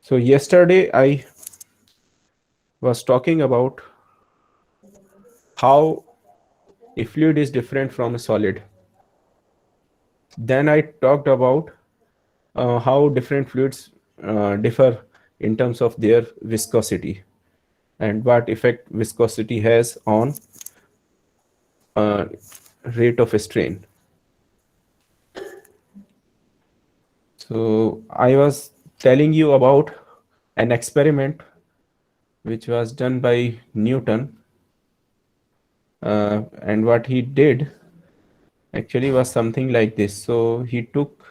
So yesterday I was talking about how a fluid is different from a solid. Then I talked about how different fluids differ in terms of their viscosity and what effect viscosity has on rate of strain. So I was telling you about an experiment which was done by Newton, and what he did actually was something like this. So he took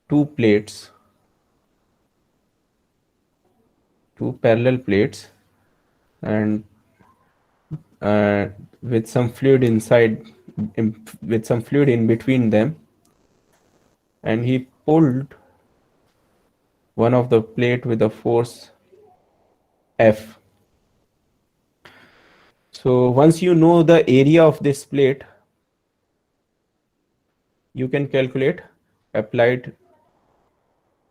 two plates, two parallel plates, and with some fluid inside, with some fluid in between them, and he pulled one of the plate with a force F. So once you know the area of this plate, you can calculate applied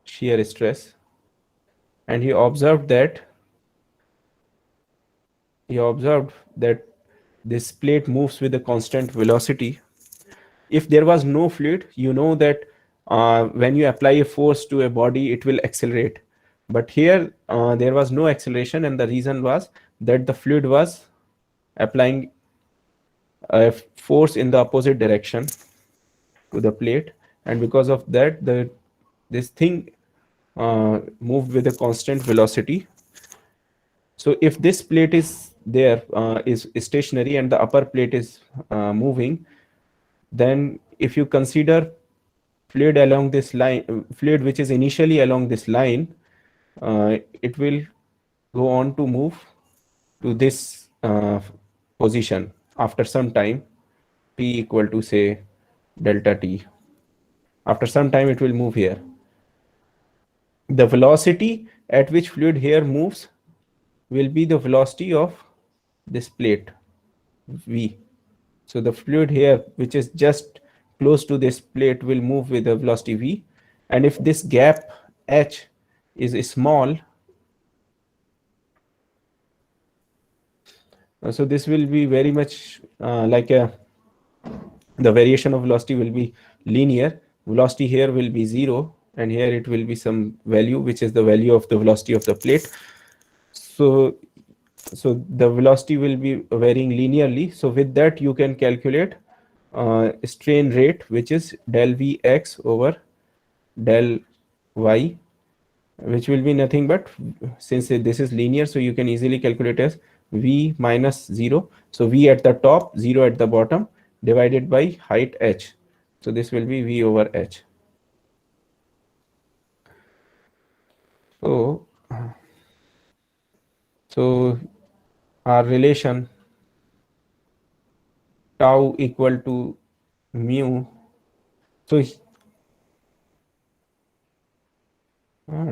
shear stress. And he observed that this plate moves with a constant velocity. If there was no fluid, you know that when you apply a force to a body, it will accelerate. But here there was no acceleration, and the reason was that the fluid was applying a force in the opposite direction to the plate, and because of that this thing moved with a constant velocity. So if this plate is there, is stationary, and the upper plate is moving, then if you consider fluid along this line, fluid which is initially along this line, it will go on to move to this position after some time, t equal to say delta t. After some time it will move here. The velocity at which fluid here moves will be the velocity of this plate v. So the fluid here, which is just close to this plate, will move with the velocity v, and if this gap h is small, so this will be very much the variation of velocity will be linear. Velocity here will be 0, and here it will be some value which is the value of the velocity of the plate. So the velocity will be varying linearly. So with that you can calculate strain rate, which is del Vx over del y, which will be nothing but, since this is linear, so you can easily calculate as v minus 0. So v at the top, 0 at the bottom, divided by height h. So this will be v over h. So our relation tau equal to mu, so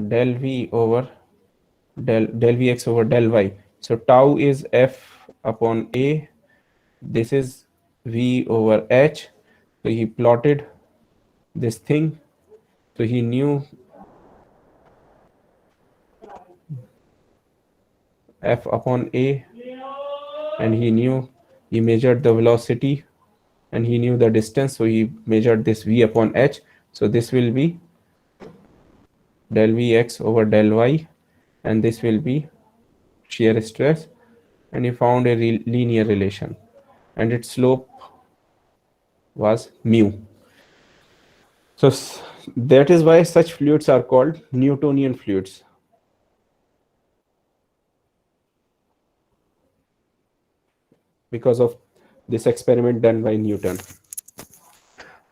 del v over del vx over del y. So tau is f upon a, this is v over h. So he plotted this thing, so he knew f upon a, and he measured the velocity, and he knew the distance, so he measured this v upon h. So this will be del vx over del y, and this will be shear stress, and he found a linear relation, and its slope was mu. So that is why such fluids are called Newtonian fluids. Because of this experiment done by Newton.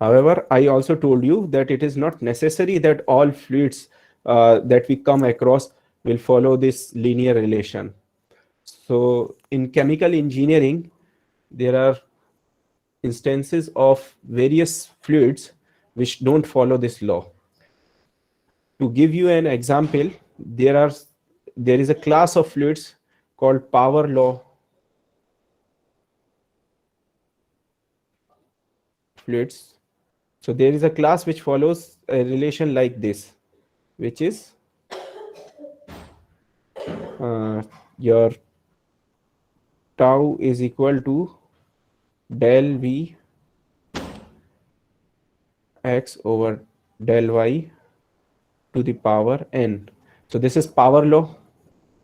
However, I also told you that it is not necessary that all fluids that we come across will follow this linear relation. So in chemical engineering, there are instances of various fluids which don't follow this law. To give you an example, there is a class of fluids called power law fluids. So there is a class which follows a relation like this, which is your tau is equal to del v x over del y to the power n. So this is power law.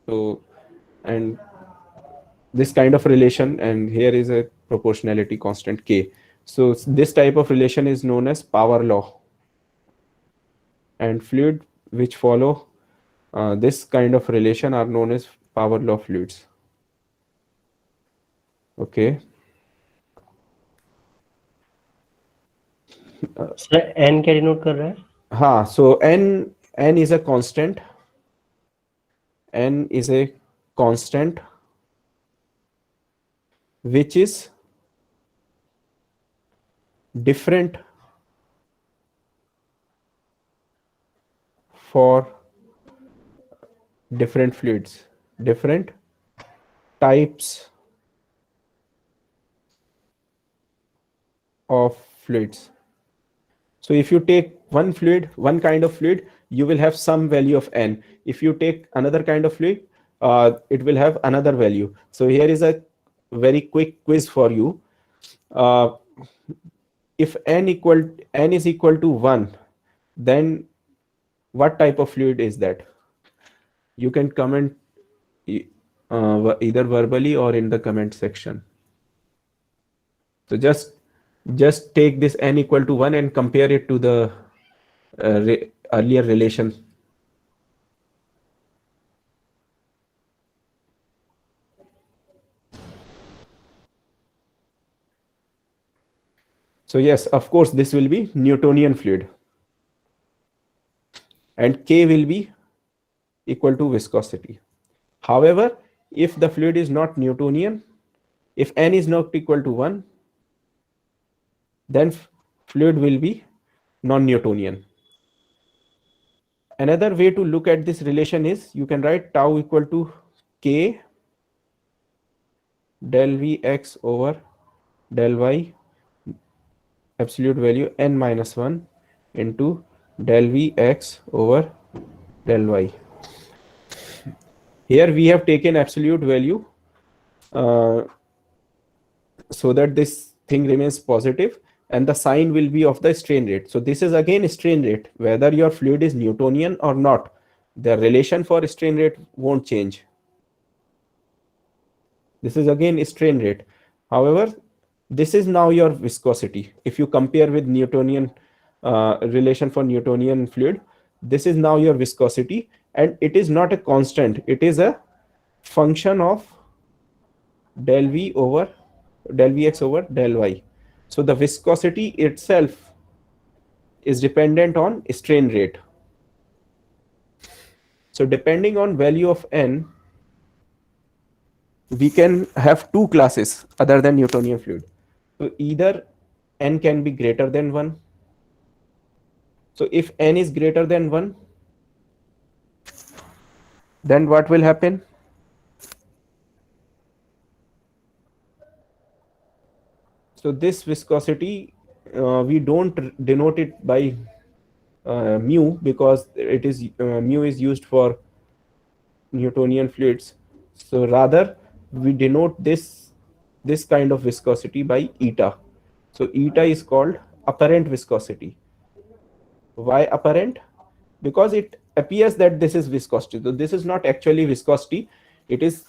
So, and this kind of relation, and here is a proportionality constant k. So this type of relation is known as power law. And fluid which follow this kind of relation are known as power law fluids. Okay. Sir n क्या denote कर रहा है? हाँ, so n is a constant. N is a constant which is different for different fluids, different types of fluids. So if you take one fluid, one kind of fluid, you will have some value of n. If you take another kind of fluid, it will have another value. So here is a very quick quiz for you. If n is equal to 1, then what type of fluid is that? You can comment either verbally or in the comment section. So just take this n equal to 1 and compare it to the earlier relation. So yes, of course, this will be Newtonian fluid. And K will be equal to viscosity. However, if the fluid is not Newtonian, if n is not equal to 1, then fluid will be non-Newtonian. Another way to look at this relation is you can write tau equal to K del Vx over del y absolute value n minus 1 into del Vx over del y. Here we have taken absolute value so that this thing remains positive, and the sign will be of the strain rate. So this is again strain rate, whether your fluid is Newtonian or not. The relation for strain rate won't change. This is again strain rate. However, this is now your viscosity. If you compare with Newtonian relation for Newtonian fluid, this is now your viscosity, and it is not a constant. It is a function of del v over del vx over del y. So the viscosity itself is dependent on strain rate. So depending on value of n, we can have two classes other than Newtonian fluid. So either n can be greater than 1. So if n is greater than 1, then what will happen? So this viscosity, we don't denote it by mu, because it is mu is used for Newtonian fluids. So rather we denote this kind of viscosity by eta. So eta is called apparent viscosity. Why apparent? Because it appears that this is viscosity. So this is not actually viscosity. It is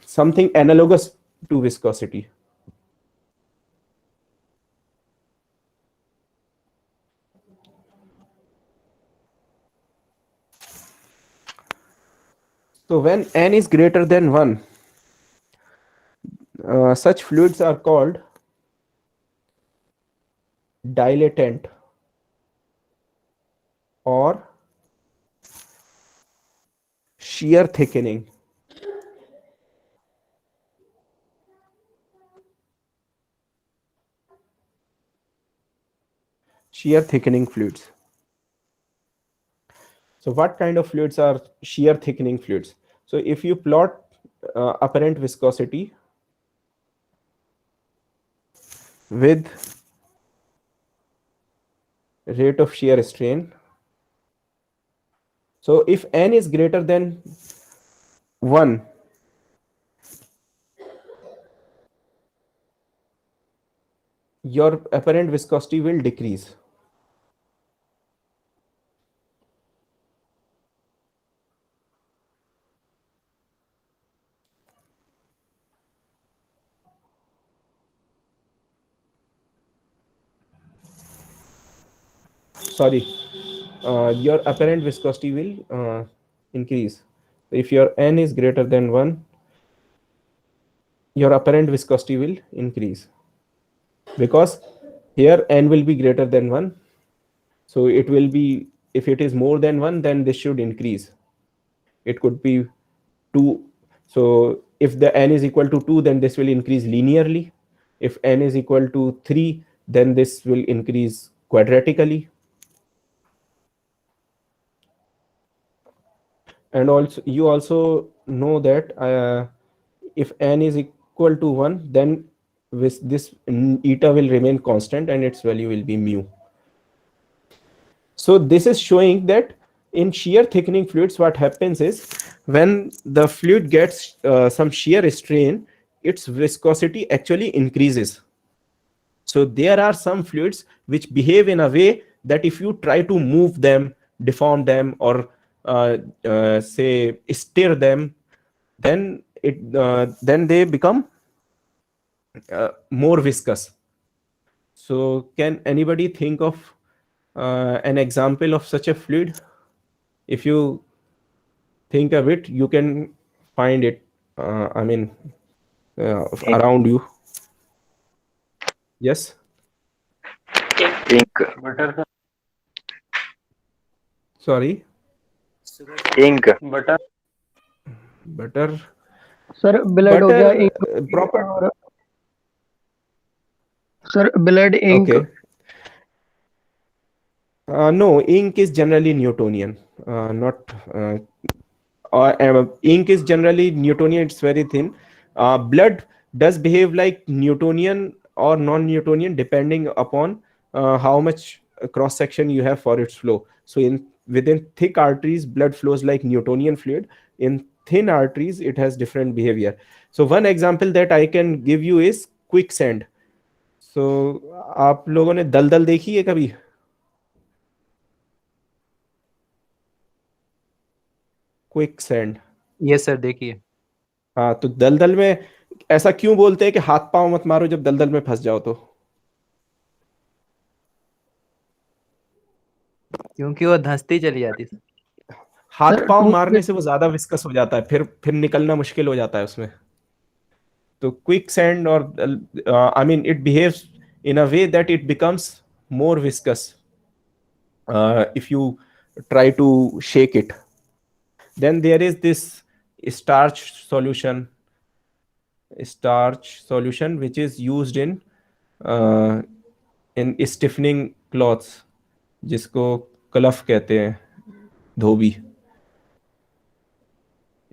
something analogous to viscosity. So when n is greater than 1, such fluids are called dilatant or shear thickening. Shear thickening fluids. So what kind of fluids are shear thickening fluids? So if you plot apparent viscosity with rate of shear strain, so if n is greater than 1, your apparent viscosity will decrease. Sorry, your apparent viscosity will increase. If your n is greater than 1, your apparent viscosity will increase, because here n will be greater than 1. So it will be, if it is more than 1, then this should increase. It could be 2. So if the n is equal to 2, then this will increase linearly. If n is equal to 3, then this will increase quadratically. And also you also know that if n is equal to 1, then this eta will remain constant and its value will be mu. So this is showing that in shear thickening fluids, what happens is when the fluid gets some shear strain, its viscosity actually increases. So there are some fluids which behave in a way that if you try to move them, deform them, or say stir them, then then they become more viscous. So can anybody think of an example of such a fluid? If you think of it, you can find it. I mean, around you. Yes. ink, butter Sorry. ink, Butter. Sir blood हो गया Butter. Ink Proper. और sir blood ink Okay. No, ink is generally Newtonian, not. Ink is generally Newtonian. It's very thin. Blood does behave like Newtonian or non-Newtonian depending upon how much cross section you have for its flow. So within thick arteries, blood flows like Newtonian fluid. In thin arteries, it has different behavior. So one example that I can give you is quicksand. So आप लोगों ने दलदल देखी है कभी? Quicksand. Yes sir देखिए। हाँ, तो दलदल में ऐसा क्यों बोलते हैं कि हाथ पांव मत मारो जब दलदल में फंस जाओ? तो क्योंकि वो धंसती चली जाती सर। हाथ सर, पांव टूथ मारने में से वो ज्यादा विस्कस हो जाता है, फिर निकलना मुश्किल हो जाता है उसमें। तो क्विकसैंड और I mean it behaves in a way that it becomes more viscous if you try to shake it. Then there is this starch solution which is used in stiffening cloths, जिसको कलफ कहते हैं, धोबी।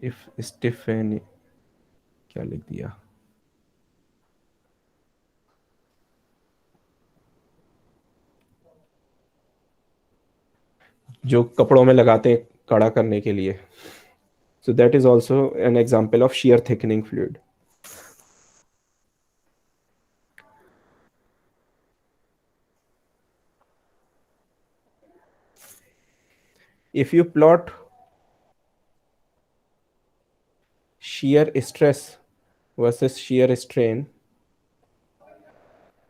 If Stephen, क्या लिख दिया? जो कपड़ों में लगाते हैं कड़ा करने के लिए। So that is also an example of shear thickening fluid. If you plot shear stress versus shear strain,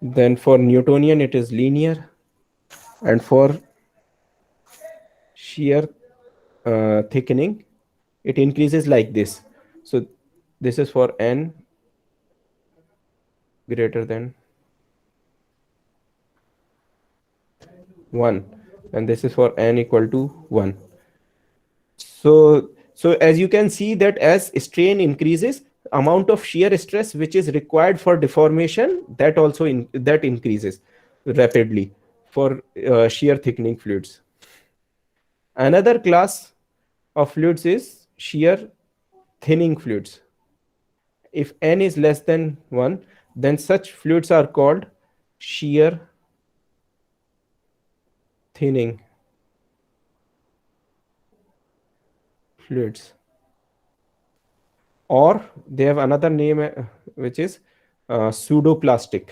then for Newtonian it is linear, and for shear thickening it increases like this. So this is for n greater than 1, and this is for n equal to 1. So as you can see that as strain increases, amount of shear stress which is required for deformation, that also that increases rapidly for shear thickening fluids. Another class of fluids is shear thinning fluids. If n is less than 1, then such fluids are called shear thinning fluids, or they have another name which is pseudoplastic.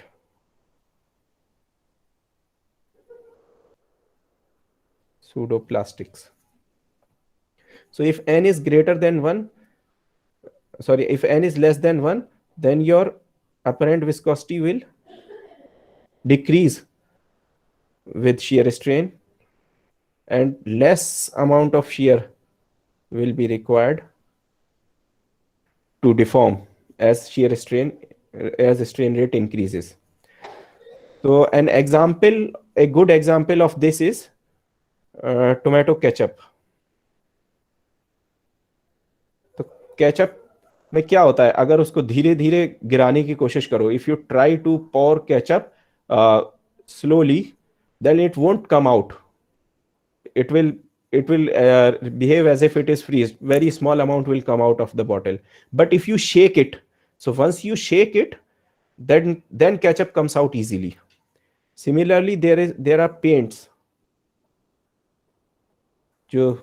Pseudoplastics. So if n is greater than 1, sorry, if n is less than 1, then your apparent viscosity will decrease with shear strain, and less amount of shear will be required to deform as shear strain, as strain rate increases. So an example, a good example of this is tomato ketchup. तो ketchup में क्या होता है, अगर उसको धीरे धीरे गिराने की कोशिश करो, if you try to pour ketchup slowly, then it won't come out. It will behave as if it is freezed. Very small amount will come out of the bottle. But if you shake it, so once you shake it, then ketchup comes out easily. Similarly, there are paints, जो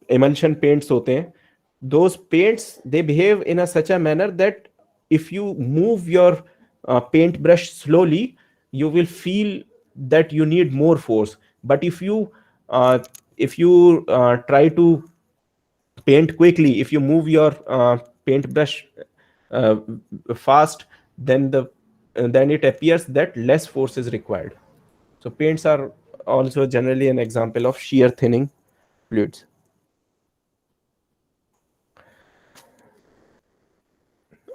emulsion paints होते हैं, those paints, they behave in such a manner that if you move your paint brush slowly, you will feel that you need more force. But if you try to paint quickly, if you move your paint brush fast, then it appears that less force is required. So paints are also generally an example of shear thinning fluids.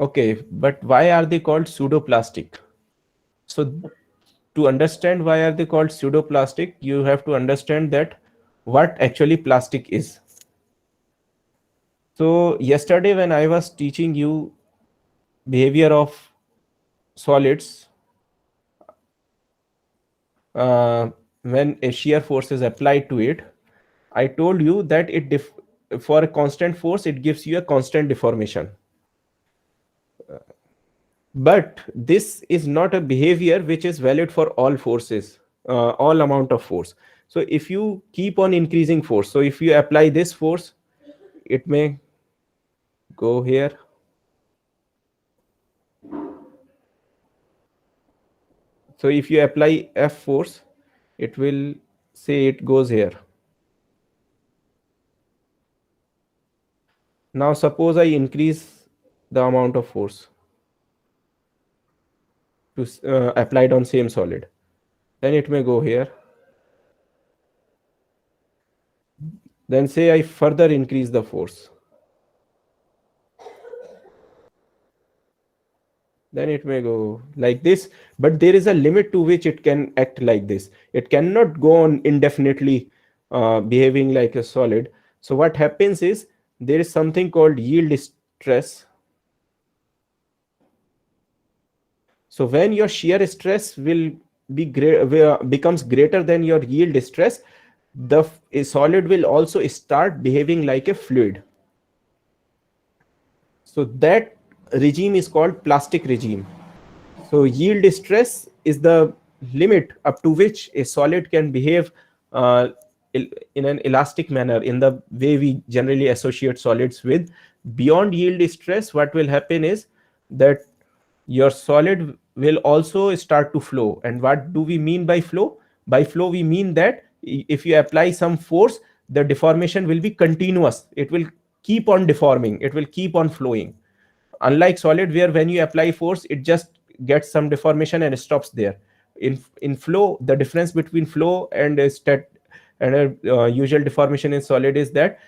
Okay, but why are they called pseudoplastic? So to understand why are they called pseudoplastic, you have to understand that what actually plastic is. So yesterday when I was teaching you behavior of solids, when a shear force is applied to it, I told you that for a constant force, it gives you a constant deformation. But this is not a behavior which is valid for all forces, all amount of force. So if you keep on increasing force, so if you apply this force, it may go here. So if you apply F force, it will say it goes here. Now suppose I increase the amount of force to applied on same solid, then it may go here. Then say I further increase the force, then it may go like this. But there is a limit to which it can act like this. It cannot go on indefinitely behaving like a solid. So what happens is there is something called yield stress. So when your shear stress will be becomes greater than your yield stress, the solid will also start behaving like a fluid. So that regime is called plastic regime. So yield stress is the limit up to which a solid can behave in an elastic manner, in the way we generally associate solids with. Beyond yield stress, what will happen is that your solid will also start to flow. And what do we mean by flow? By flow, we mean that if you apply some force, the deformation will be continuous. It will keep on deforming. It will keep on flowing. Unlike solid, where when you apply force, it just gets some deformation and stops there. In flow, the difference between flow and usual deformation in solid is that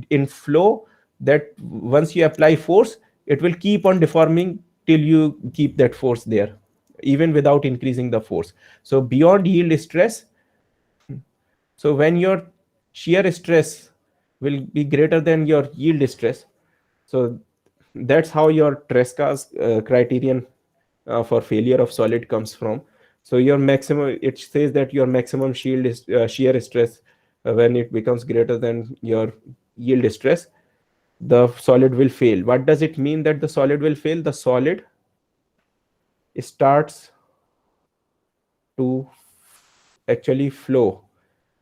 in flow, that once you apply force, it will keep on deforming till you keep that force there, even without increasing the force. So beyond yield stress, so when your shear stress will be greater than your yield stress, so that's how your Tresca's criterion for failure of solid comes from. So your maximum, it says that your maximum shear stress when it becomes greater than your yield stress, the solid will fail. What does it mean that the solid will fail? The solid starts to actually flow,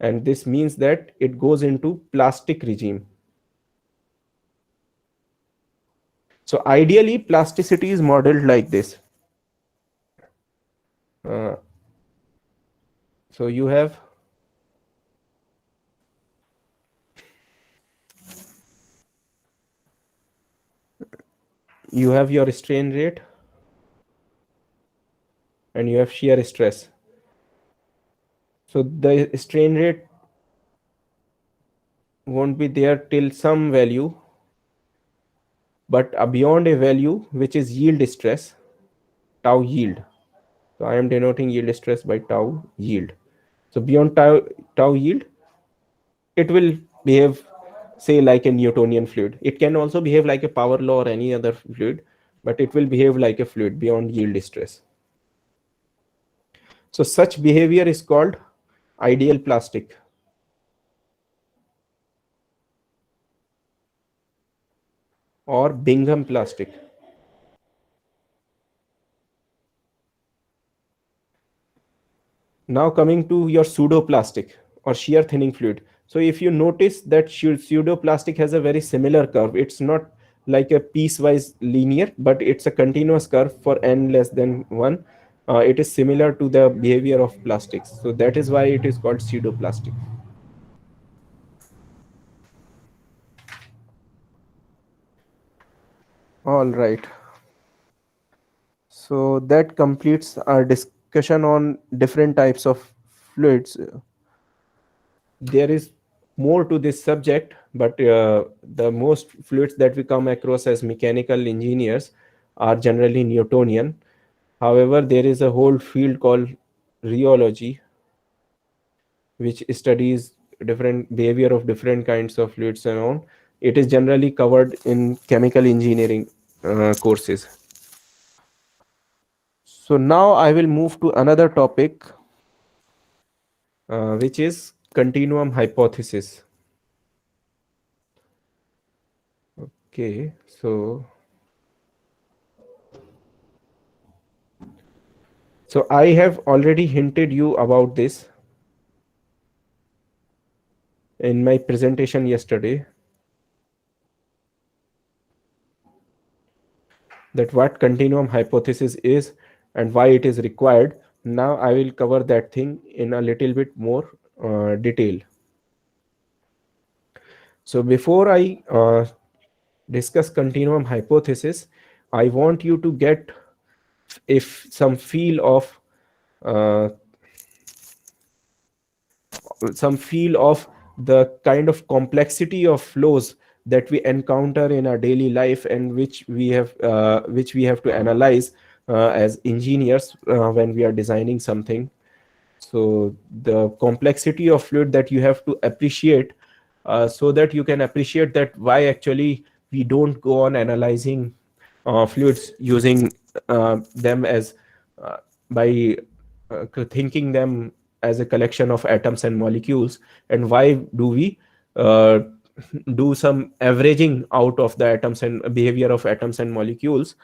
and this means that it goes into plastic regime. So ideally plasticity is modeled like this. So you have your strain rate and you have shear stress. So the strain rate won't be there till some value, but beyond a value which is yield stress, tau yield. So I am denoting yield stress by tau yield. So beyond tau yield, it will behave, say, like a Newtonian fluid. It can also behave like a power law or any other fluid, but it will behave like a fluid beyond yield stress. So such behavior is called ideal plastic. Or Bingham plastic. Now coming to your pseudoplastic or shear thinning fluid. So if you notice that pseudoplastic has a very similar curve, it's not like a piecewise linear, but it's a continuous curve for n less than 1. It is similar to the behavior of plastics. So that is why it is called pseudoplastic. All right. So that completes our discussion on different types of fluids. There is more to this subject, but the most fluids that we come across as mechanical engineers are generally Newtonian. However, there is a whole field called rheology, which studies different behavior of different kinds of fluids and on. It is generally covered in chemical engineering courses. So now I will move to another topic, which is continuum hypothesis. Okay, so I have already hinted you about this in my presentation yesterday, that what continuum hypothesis is and why it is required. Now I will cover that thing in a little bit more detail. So before I discuss continuum hypothesis, I want you to get some feel of the kind of complexity of flows that we encounter in our daily life, and which we have to analyze as engineers when we are designing something. So the complexity of fluid that you have to appreciate, so that you can appreciate that why actually we don't go on analyzing fluids using them as by thinking them as a collection of atoms and molecules, and why do we uh, do some averaging out of the atoms and behavior of atoms and molecules.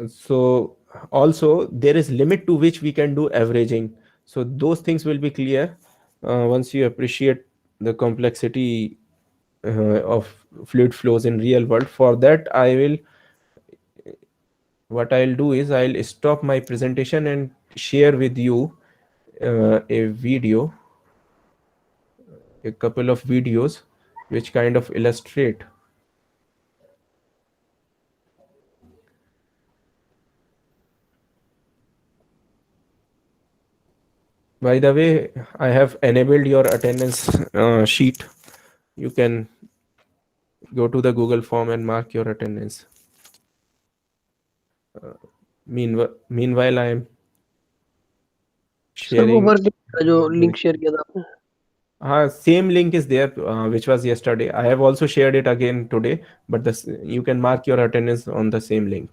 So also there is limit to which we can do averaging. So those things will be clear once you appreciate the complexity of fluid flows in real world. For that, what I'll do is I'll stop my presentation and share with you a couple of videos which kind of illustrate. By the way, I have enabled your attendance sheet. You can go to the Google form and mark your attendance. Meanwhile, I am sir वो sharing. Work जो link share किया था आपने Same link is there, which was yesterday. I have also shared it again today, but you can mark your attendance on the same link.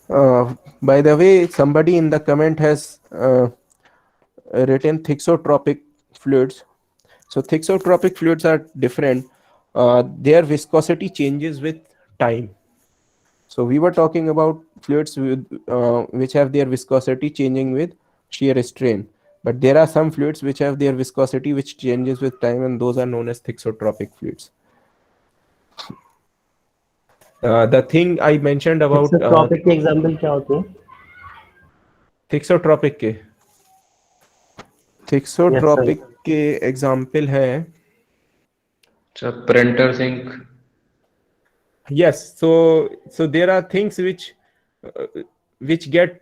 By the way, somebody in the comment has written thixotropic fluids. So thixotropic fluids are different. Their viscosity changes with time. So we were talking about fluids which have their viscosity changing with shear strain. But there are some fluids which have their viscosity which changes with time, and those are known as thixotropic fluids. The thing I mentioned about topic के example क्या होते हैं? Thixotropic के thixotropic के example है printer sink. yes, so there are things uh, which get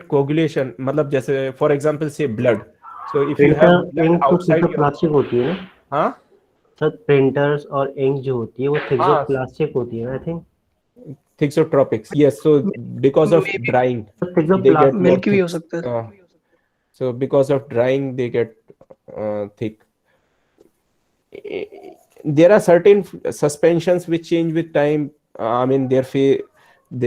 coagulation, मतलब जैसे for example say blood. So if you have blood outside your plastic होती है ना? हाँ सर प्रिंटर्स और इंक जो होती है वो थिक्सोप्लास्टिक होती है, I think thixotropics, yes. So because of Maybe. drying they get more milky भी हो thick. सकता है. So because of drying they get thick. There are certain suspensions which change with time. I mean their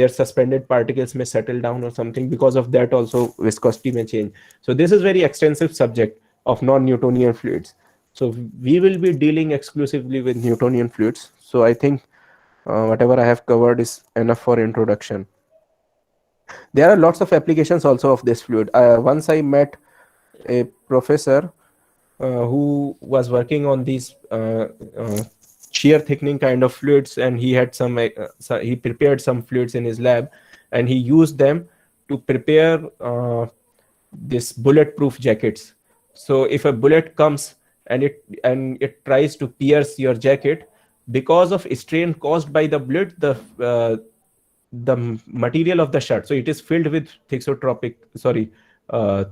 suspended particles may settle down or something. Because of that also viscosity may change. So this is very extensive subject of non-Newtonian fluids. So we will be dealing exclusively with Newtonian fluids. So I think whatever I have covered is enough for introduction. There are lots of applications also of this fluid. Once I met a professor who was working on these shear thickening kind of fluids, and he had he prepared some fluids in his lab, and he used them to prepare this bulletproof jackets. So if a bullet comes and it tries to pierce your jacket, because of strain caused by the bullet, the material of the shot, so it is filled with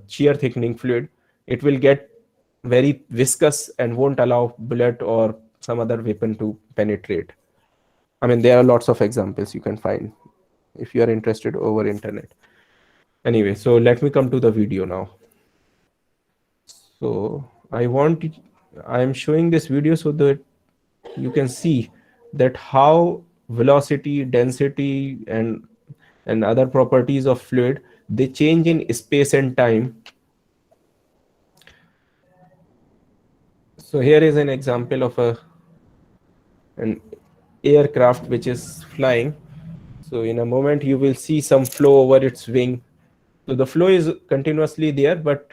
shear thickening fluid, it will get very viscous and won't allow bullet or some other weapon to penetrate. I mean, there are lots of examples you can find if you are interested over internet. Anyway, so let me come to the video now. So I am showing this video so that you can see that how velocity, density, and other properties of fluid, they change in space and time. So here is an example of an aircraft which is flying. So in a moment you will see some flow over its wing. So the flow is continuously there, but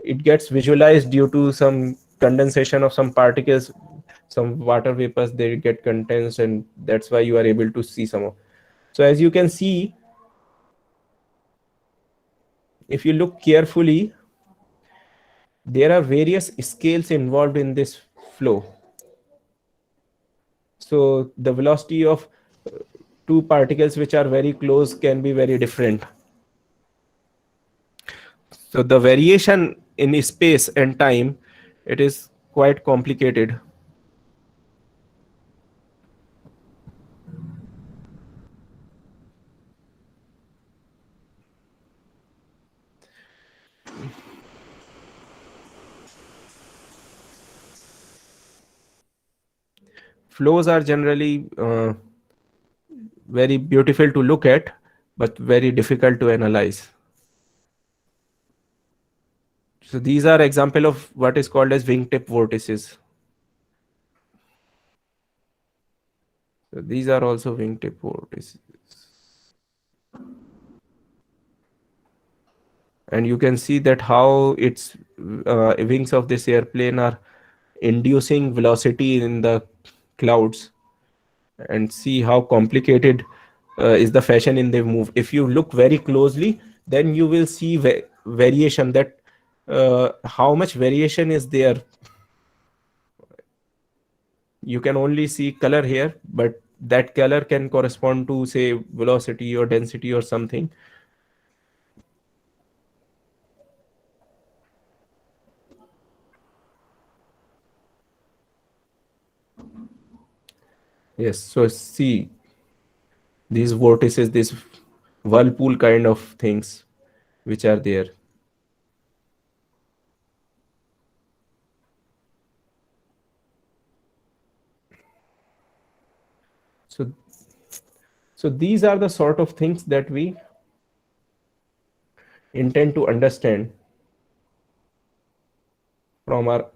it gets visualized due to some condensation of some particles, some water vapors, they get condensed, and that's why you are able to see some of. So as you can see, if you look carefully, there are various scales involved in this flow. So the velocity of two particles which are very close can be very different. So the variation in space and time, it is quite complicated. Flows are generally very beautiful to look at, but very difficult to analyze. So these are example of what is called as wingtip vortices. So these are also wingtip vortices. And you can see that how its wings of this airplane are inducing velocity in the clouds, and see how complicated is the fashion in they move. If you look very closely, then you will see variation, that how much variation is there. You can only see color here, but that color can correspond to, say, velocity or density or something. Yes, so see these vortices, this whirlpool kind of things which are there. So So these are the sort of things that we intend to understand from our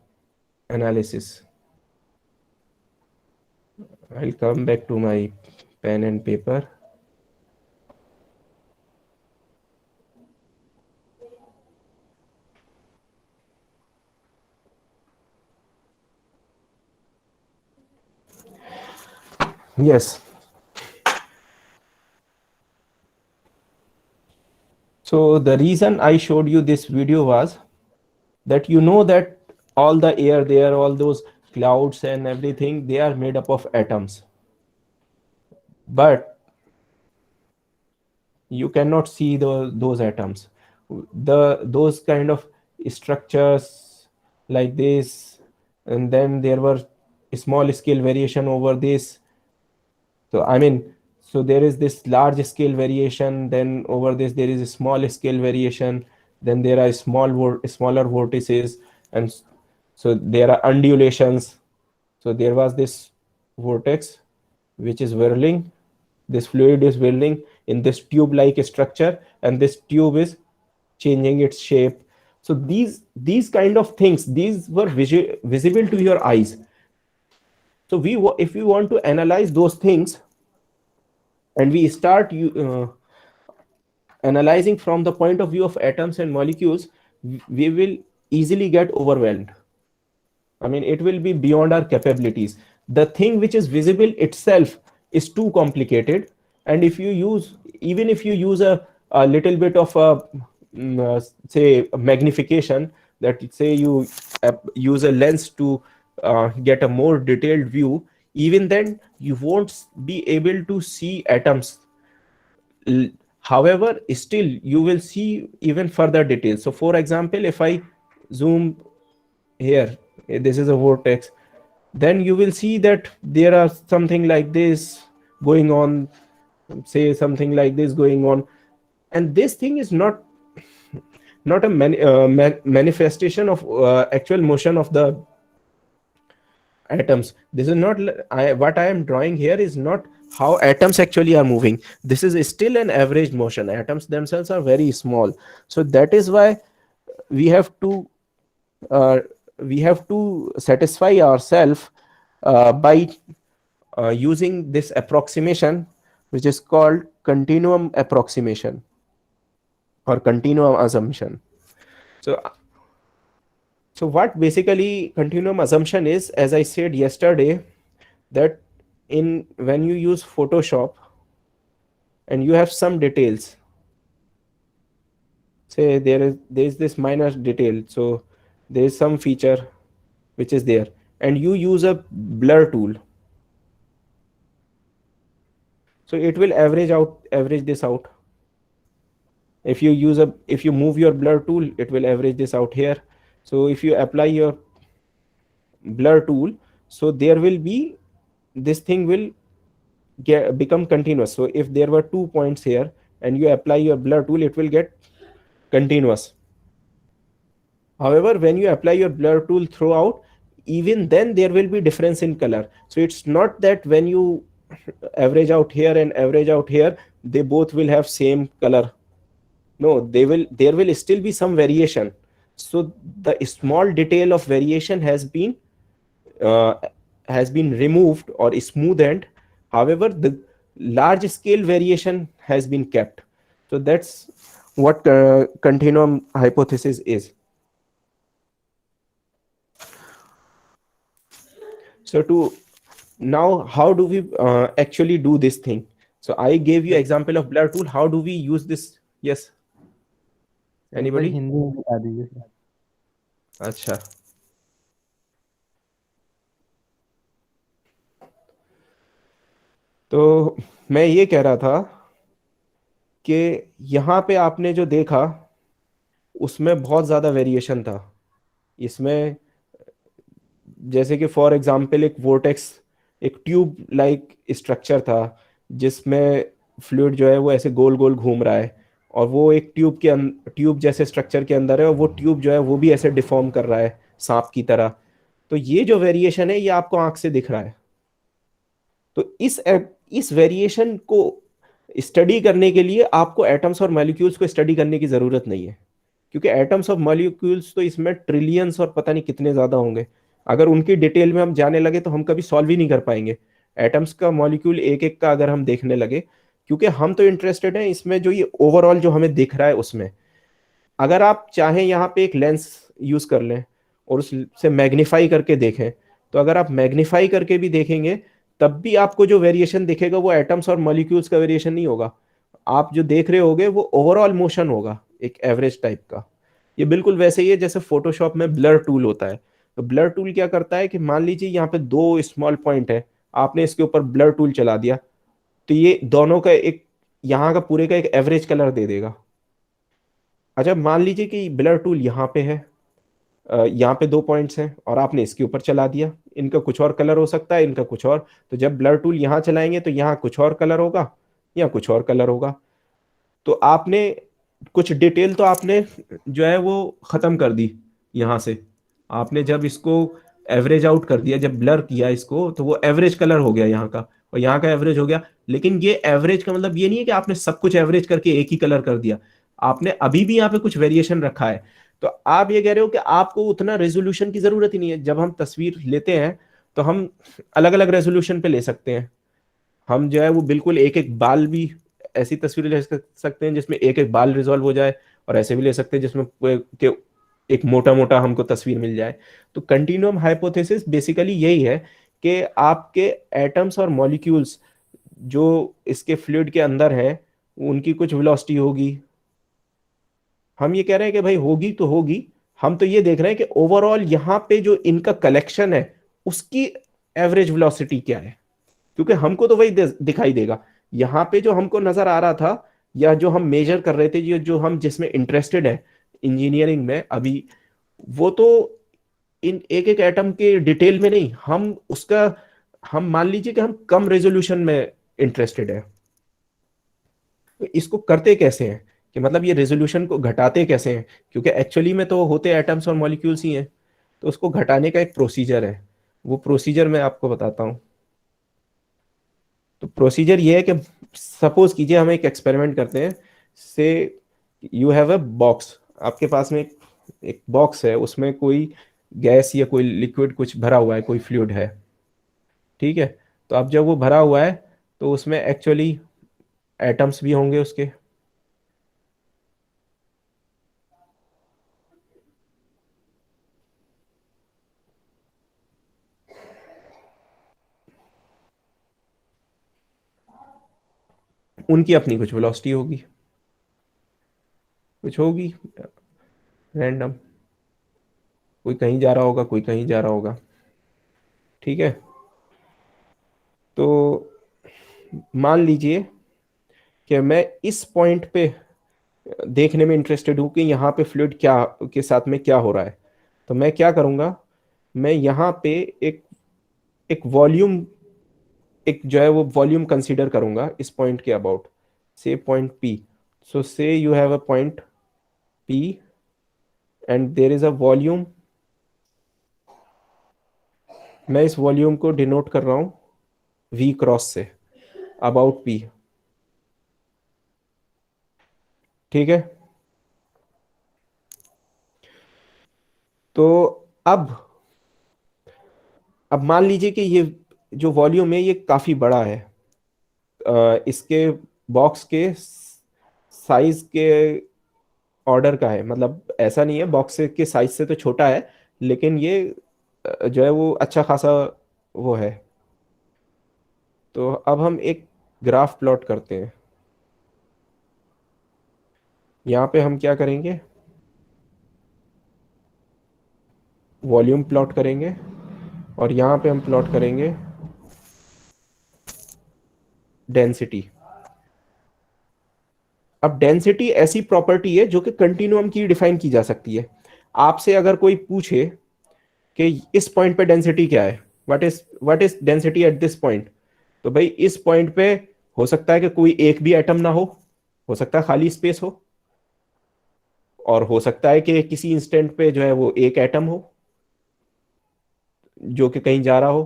analysis. I'll come back to my pen and paper. Yes. So the reason I showed you this video was that you know that all the air there, all those clouds and everything, they are made up of atoms. But you cannot see those atoms. Those kind of structures like this, and then there were small scale variation over this. So I mean, so there is this large scale variation, then over this there is a small scale variation, then there are smaller vortices, and so there are undulations. So there was this vortex which is whirling, this fluid is whirling in this tube like structure, and this tube is changing its shape. So these kind of things, these were visible to your eyes. So if we want to analyze those things, and we start analyzing from the point of view of atoms and molecules, we will easily get overwhelmed. I mean, it will be beyond our capabilities. The thing which is visible itself is too complicated, and if you use, even if you use a little bit of say a magnification, that say you use a lens to get a more detailed view, even then you won't be able to see atoms. However, still you will see even further details. So for example, if I zoom here, this is a vortex, then you will see that there are something like this going on, say something like this going on, and this thing is not a manifestation of actual motion of the atoms. This is not what I am drawing here is not how atoms actually are moving. This is still an average motion. Atoms themselves are very small, so that is why we have to satisfy ourselves by using this approximation, which is called continuum approximation or continuum assumption. So what basically continuum assumption is, as I said yesterday, that when you use Photoshop and you have some details, say there is this minor detail, so there is some feature which is there, and you use a blur tool, so it will average this out. If you move your blur tool, it will average this out here. So if you apply your blur tool, so there will be, this thing will become continuous. So if there were 2 points here and you apply your blur tool, it will get continuous. However, when you apply your blur tool throughout, even then there will be difference in color. So it's not that when you average out here and average out here, they both will have same color. No, there will still be some variation. So the small detail of variation has been removed or smoothened. However, the large scale variation has been kept. So that's what continuum hypothesis is. So now, how do we actually do this thing? So I gave you example of blur tool. How do we use this? Yes. Anybody? Hindi में बता दीजिए sir. अच्छा, तो मैं ये कह रहा था कि यहाँ पे आपने जो देखा उसमें बहुत ज़्यादा वेरिएशन था इसमें। जैसे कि फॉर एग्जांपल एक वोर्टेक्स, एक ट्यूब लाइक स्ट्रक्चर था जिसमें फ्लूइड जो है वो ऐसे गोल गोल घूम रहा है, और वो एक ट्यूब जैसे स्ट्रक्चर के अंदर है, और वो ट्यूब जो है वो भी ऐसे डिफॉर्म कर रहा है सांप की तरह। तो ये जो वेरिएशन है ये आपको आंख से दिख रहा है। तो इस वेरिएशन को स्टडी करने के लिए आपको एटम्स और मॉलिक्यूल्स को स्टडी करने की जरूरत नहीं है, क्योंकि एटम्स और मॉलिक्यूल्स तो इसमें ट्रिलियंस और पता नहीं कितने ज्यादा होंगे। अगर उनकी डिटेल में हम जाने लगे तो हम कभी सॉल्व ही नहीं कर पाएंगे एटम्स का, मॉलिक्यूल एक एक का अगर हम देखने लगे, क्योंकि हम तो इंटरेस्टेड हैं इसमें जो ये ओवरऑल जो हमें दिख रहा है उसमें। अगर आप चाहें यहाँ पे एक लेंस यूज कर लें और उससे मैग्नीफाई करके देखें, तो अगर आप मैग्नीफाई करके भी देखेंगे तब भी आपको जो वेरिएशन दिखेगा वो एटम्स और मॉलिक्यूल्स का वेरिएशन नहीं होगा। आप जो देख रहे होगे वो ओवरऑल मोशन होगा एक एवरेज टाइप का। ये बिल्कुल वैसे ही है जैसे फोटोशॉप में ब्लर टूल होता है। तो ब्लर टूल क्या करता है कि मान लीजिए यहाँ पे दो स्मॉल पॉइंट है, आपने इसके ऊपर ब्लर टूल चला दिया तो ये दोनों का एक, यहाँ का पूरे का एक एवरेज कलर दे देगा। अच्छा मान लीजिए कि ब्लर टूल यहाँ पे है, यहाँ पे दो पॉइंट्स हैं और आपने इसके ऊपर चला दिया, इनका कुछ और कलर हो सकता है, इनका कुछ और। तो जब ब्लर टूल यहाँ चलाएंगे तो यहाँ कुछ और कलर होगा, यहाँ कुछ और कलर होगा। तो आपने कुछ डिटेल तो आपने जो है वो खत्म कर दी यहाँ से। आपने जब इसको एवरेज आउट कर दिया, जब ब्लर किया इसको, तो वो एवरेज कलर हो गया यहाँ का और यहाँ का एवरेज हो गया। लेकिन ये एवरेज का मतलब ये नहीं है कि आपने सब कुछ एवरेज करके एक ही कलर कर दिया, आपने अभी भी यहाँ पे कुछ वेरिएशन रखा है। तो आप ये कह रहे हो कि आपको उतना रेजोल्यूशन की जरूरत ही नहीं है। जब हम तस्वीर लेते हैं तो हम अलग अलग रेजोल्यूशन पे ले सकते हैं। हम जो है वो बिल्कुल एक एक बाल भी ऐसी तस्वीर ले सकते हैं जिसमें एक एक बाल रिजॉल्व हो जाए, और ऐसे भी ले सकते हैं जिसमें एक मोटा मोटा हमको तस्वीर मिल जाए। तो कंटिन्यूम हाइपोथेसिस बेसिकली यही है कि आपके एटम्स और मॉलिक्यूल्स जो इसके फ्लूइड के अंदर है उनकी कुछ वेलोसिटी होगी। हम ये कह रहे हैं कि भाई होगी तो होगी, हम तो ये देख रहे हैं कि ओवरऑल यहाँ पे जो इनका कलेक्शन है उसकी एवरेज वेलोसिटी क्या है, क्योंकि हमको तो वही दिखाई देगा। यहाँ पे जो हमको नजर आ रहा था या जो हम मेजर कर रहे थे, जो हम जिसमें इंटरेस्टेड है इंजीनियरिंग में अभी, वो तो इन एक एक एटम के डिटेल में नहीं, हम उसका, हम मान लीजिए कि हम कम रेजोल्यूशन में इंटरेस्टेड है। तो इसको करते कैसे हैं कि मतलब ये रेजोल्यूशन को घटाते कैसे हैं, क्योंकि एक्चुअली में तो होते एटम्स और मॉलिक्यूल्स ही हैं। तो उसको घटाने का एक प्रोसीजर है, वो प्रोसीजर मैं आपको बताता हूँ। तो प्रोसीजर ये है कि सपोज कीजिए हम एक एक्सपेरिमेंट करते हैं। से यू हैव अ बॉक्स, आपके पास में एक बॉक्स है, उसमें कोई गैस या कोई लिक्विड कुछ भरा हुआ है, कोई फ्लूइड है, ठीक है। तो अब जब वो भरा हुआ है तो उसमें एक्चुअली एटम्स भी होंगे उसके। उनकी अपनी कुछ वेलोसिटी होगी, कुछ होगी रैंडम, कोई कहीं जा रहा होगा, कोई कहीं जा रहा होगा, ठीक है। तो मान लीजिए कि मैं इस पॉइंट पे देखने में इंटरेस्टेड हूं कि यहाँ पे फ्लूइड क्या के साथ में क्या हो रहा है। तो मैं क्या करूंगा, मैं यहाँ पे एक एक वॉल्यूम, एक जो है वो वॉल्यूम कंसीडर करूंगा इस पॉइंट के अबाउट, से point P. So say you have a point P and there is a volume. मैं इस वॉल्यूम को डिनोट कर रहा हूं V cross say, about P, ठीक है। तो अब अब मान लीजिए कि ये जो वॉल्यूम है ये काफी बड़ा है, इसके बॉक्स के साइज के ऑर्डर का है, मतलब ऐसा नहीं है बॉक्स के साइज से तो छोटा है, लेकिन ये जो है वो अच्छा खासा वो है। तो अब हम एक ग्राफ प्लॉट करते हैं। यहाँ पे हम क्या करेंगे, वॉल्यूम प्लॉट करेंगे और यहाँ पे हम प्लॉट करेंगे डेंसिटी। अब डेंसिटी ऐसी प्रॉपर्टी है जो कि कंटिन्यूम की डिफाइन की जा सकती है। आपसे अगर कोई पूछे कि इस पॉइंट पे डेंसिटी क्या है, what is density at this point, तो भाई इस पॉइंट पे हो सकता है कि कोई एक भी एटम ना हो सकता है खाली स्पेस हो, और हो सकता है कि किसी इंस्टेंट पे जो है वो एक एटम हो जो कि कहीं जा रहा हो।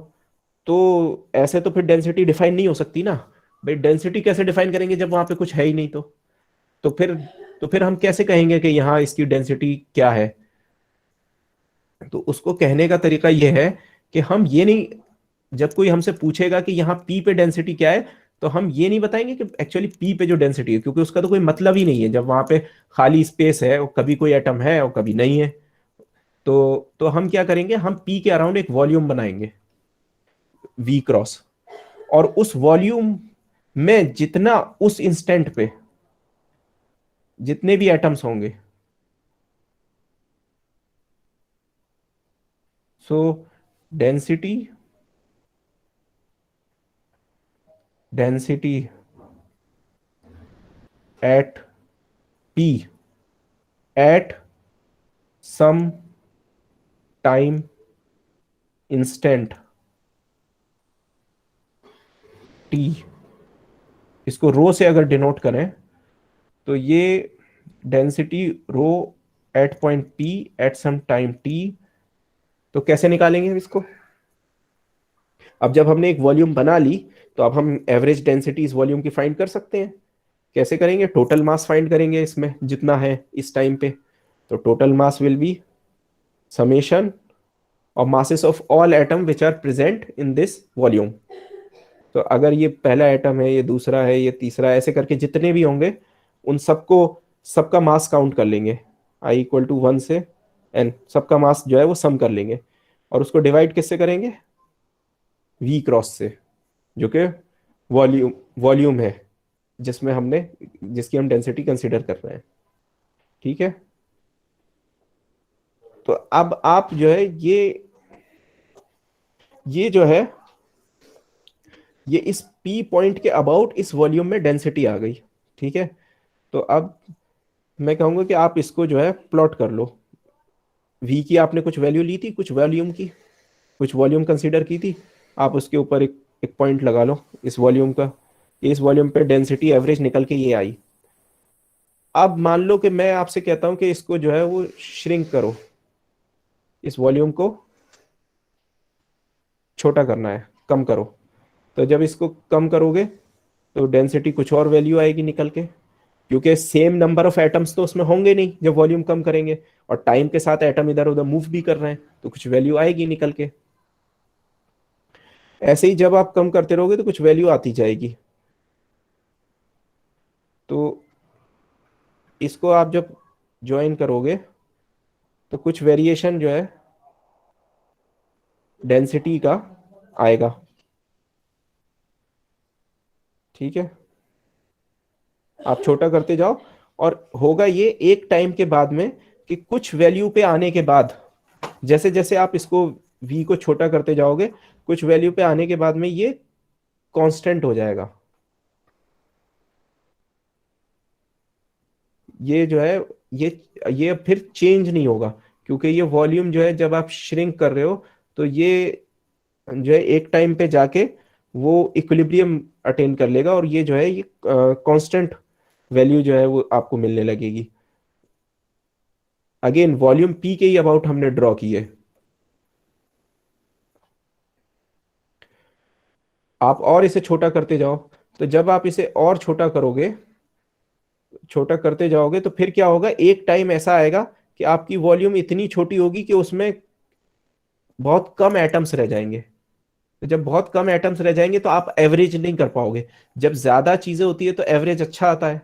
तो ऐसे तो फिर डेंसिटी डिफाइन नहीं हो सकती ना। भाई डेंसिटी कैसे डिफाइन करेंगे जब वहां पे कुछ है ही नहीं? तो फिर तो फिर हम कैसे कहेंगे कि यहाँ इसकी डेंसिटी क्या है? तो उसको कहने का तरीका यह है कि हम ये नहीं, जब कोई हमसे पूछेगा कि यहाँ पी पे डेंसिटी क्या है, तो हम ये नहीं बताएंगे कि एक्चुअली पी पे जो डेंसिटी है, क्योंकि उसका तो कोई मतलब ही नहीं है जब वहां पे खाली स्पेस है और कभी कोई एटम है और कभी नहीं है। तो हम क्या करेंगे, हम पी के अराउंड एक वॉल्यूम बनाएंगे वी क्रॉस, और उस वॉल्यूम में जितना उस इंस्टेंट पे जितने भी एटम्स होंगे, so density density at p at some time instant t, इसको रो से अगर डिनोट करें तो ये density rho at point p at some time t. तो कैसे निकालेंगे इसको? अब जब हमने एक वॉल्यूम बना ली, तो अब हम एवरेज डेंसिटी इस वॉल्यूम की फाइंड कर सकते हैं। कैसे करेंगे? टोटल मास फाइंड करेंगे इसमें जितना है इस टाइम पे। तो total mass will be summation of masses of all atom which are present in this volume. तो अगर ये पहला एटम है, ये दूसरा है, ये तीसरा, ऐसे करके जितने भी होंगे उन सबको, सबका मास काउंट कर लेंगे आई इक्वल टू 1 से एन, सबका मास जो है वो सम कर लेंगे, और उसको डिवाइड किससे करेंगे? वी क्रॉस से, जो कि वॉल्यूम है जिसकी हम डेंसिटी कंसीडर कर रहे हैं। ठीक है? तो अब आप जो है ये जो है ये इस पी पॉइंट के अबाउट इस वॉल्यूम में डेंसिटी आ गई। ठीक है? तो अब मैं कहूंगा कि आप इसको जो है प्लॉट कर लो। वी की आपने कुछ वैल्यू ली थी, कुछ वॉल्यूम की, कुछ वॉल्यूम कंसीडर की थी, आप उसके ऊपर एक पॉइंट लगा लो इस वॉल्यूम का। इस वॉल्यूम पे डेंसिटी एवरेज निकल के ये आई। अब मान लो कि मैं आपसे कहता हूं कि इसको जो है वो श्रिंक करो, इस वॉल्यूम को छोटा करना है, कम करो। तो जब इसको कम करोगे तो डेंसिटी कुछ और वैल्यू आएगी निकल के, क्योंकि सेम नंबर ऑफ एटम्स तो उसमें होंगे नहीं जब वॉल्यूम कम करेंगे, और टाइम के साथ एटम इधर उधर मूव भी कर रहे हैं, तो कुछ वैल्यू आएगी निकल के। ऐसे ही जब आप कम करते रहोगे तो कुछ वैल्यू आती जाएगी। तो इसको आप जब ज्वाइन करोगे तो कुछ वेरिएशन जो है डेंसिटी का आएगा। ठीक है? आप छोटा करते जाओ, और होगा ये एक टाइम के बाद में कि कुछ वैल्यू पे आने के बाद, जैसे जैसे आप इसको v को छोटा करते जाओगे, कुछ वैल्यू पे आने के बाद में ये कांस्टेंट हो जाएगा। ये जो है ये फिर चेंज नहीं होगा, क्योंकि ये वॉल्यूम जो है जब आप श्रिंक कर रहे हो तो ये जो है एक टाइम पे जाके वो इक्विलिब्रियम अटेन कर लेगा, और ये जो है ये कांस्टेंट वैल्यू जो है वो आपको मिलने लगेगी। अगेन वॉल्यूम पी के ही अबाउट हमने ड्रॉ की है। आप और इसे छोटा करते जाओ, तो जब आप इसे और छोटा करोगे, छोटा करते जाओगे, तो फिर क्या होगा, एक टाइम ऐसा आएगा कि आपकी वॉल्यूम इतनी छोटी होगी कि उसमें बहुत कम एटम्स रह जाएंगे। तो जब बहुत कम एटम्स रह जाएंगे तो आप एवरेज नहीं कर पाओगे। जब ज्यादा चीजें होती है तो एवरेज अच्छा आता है,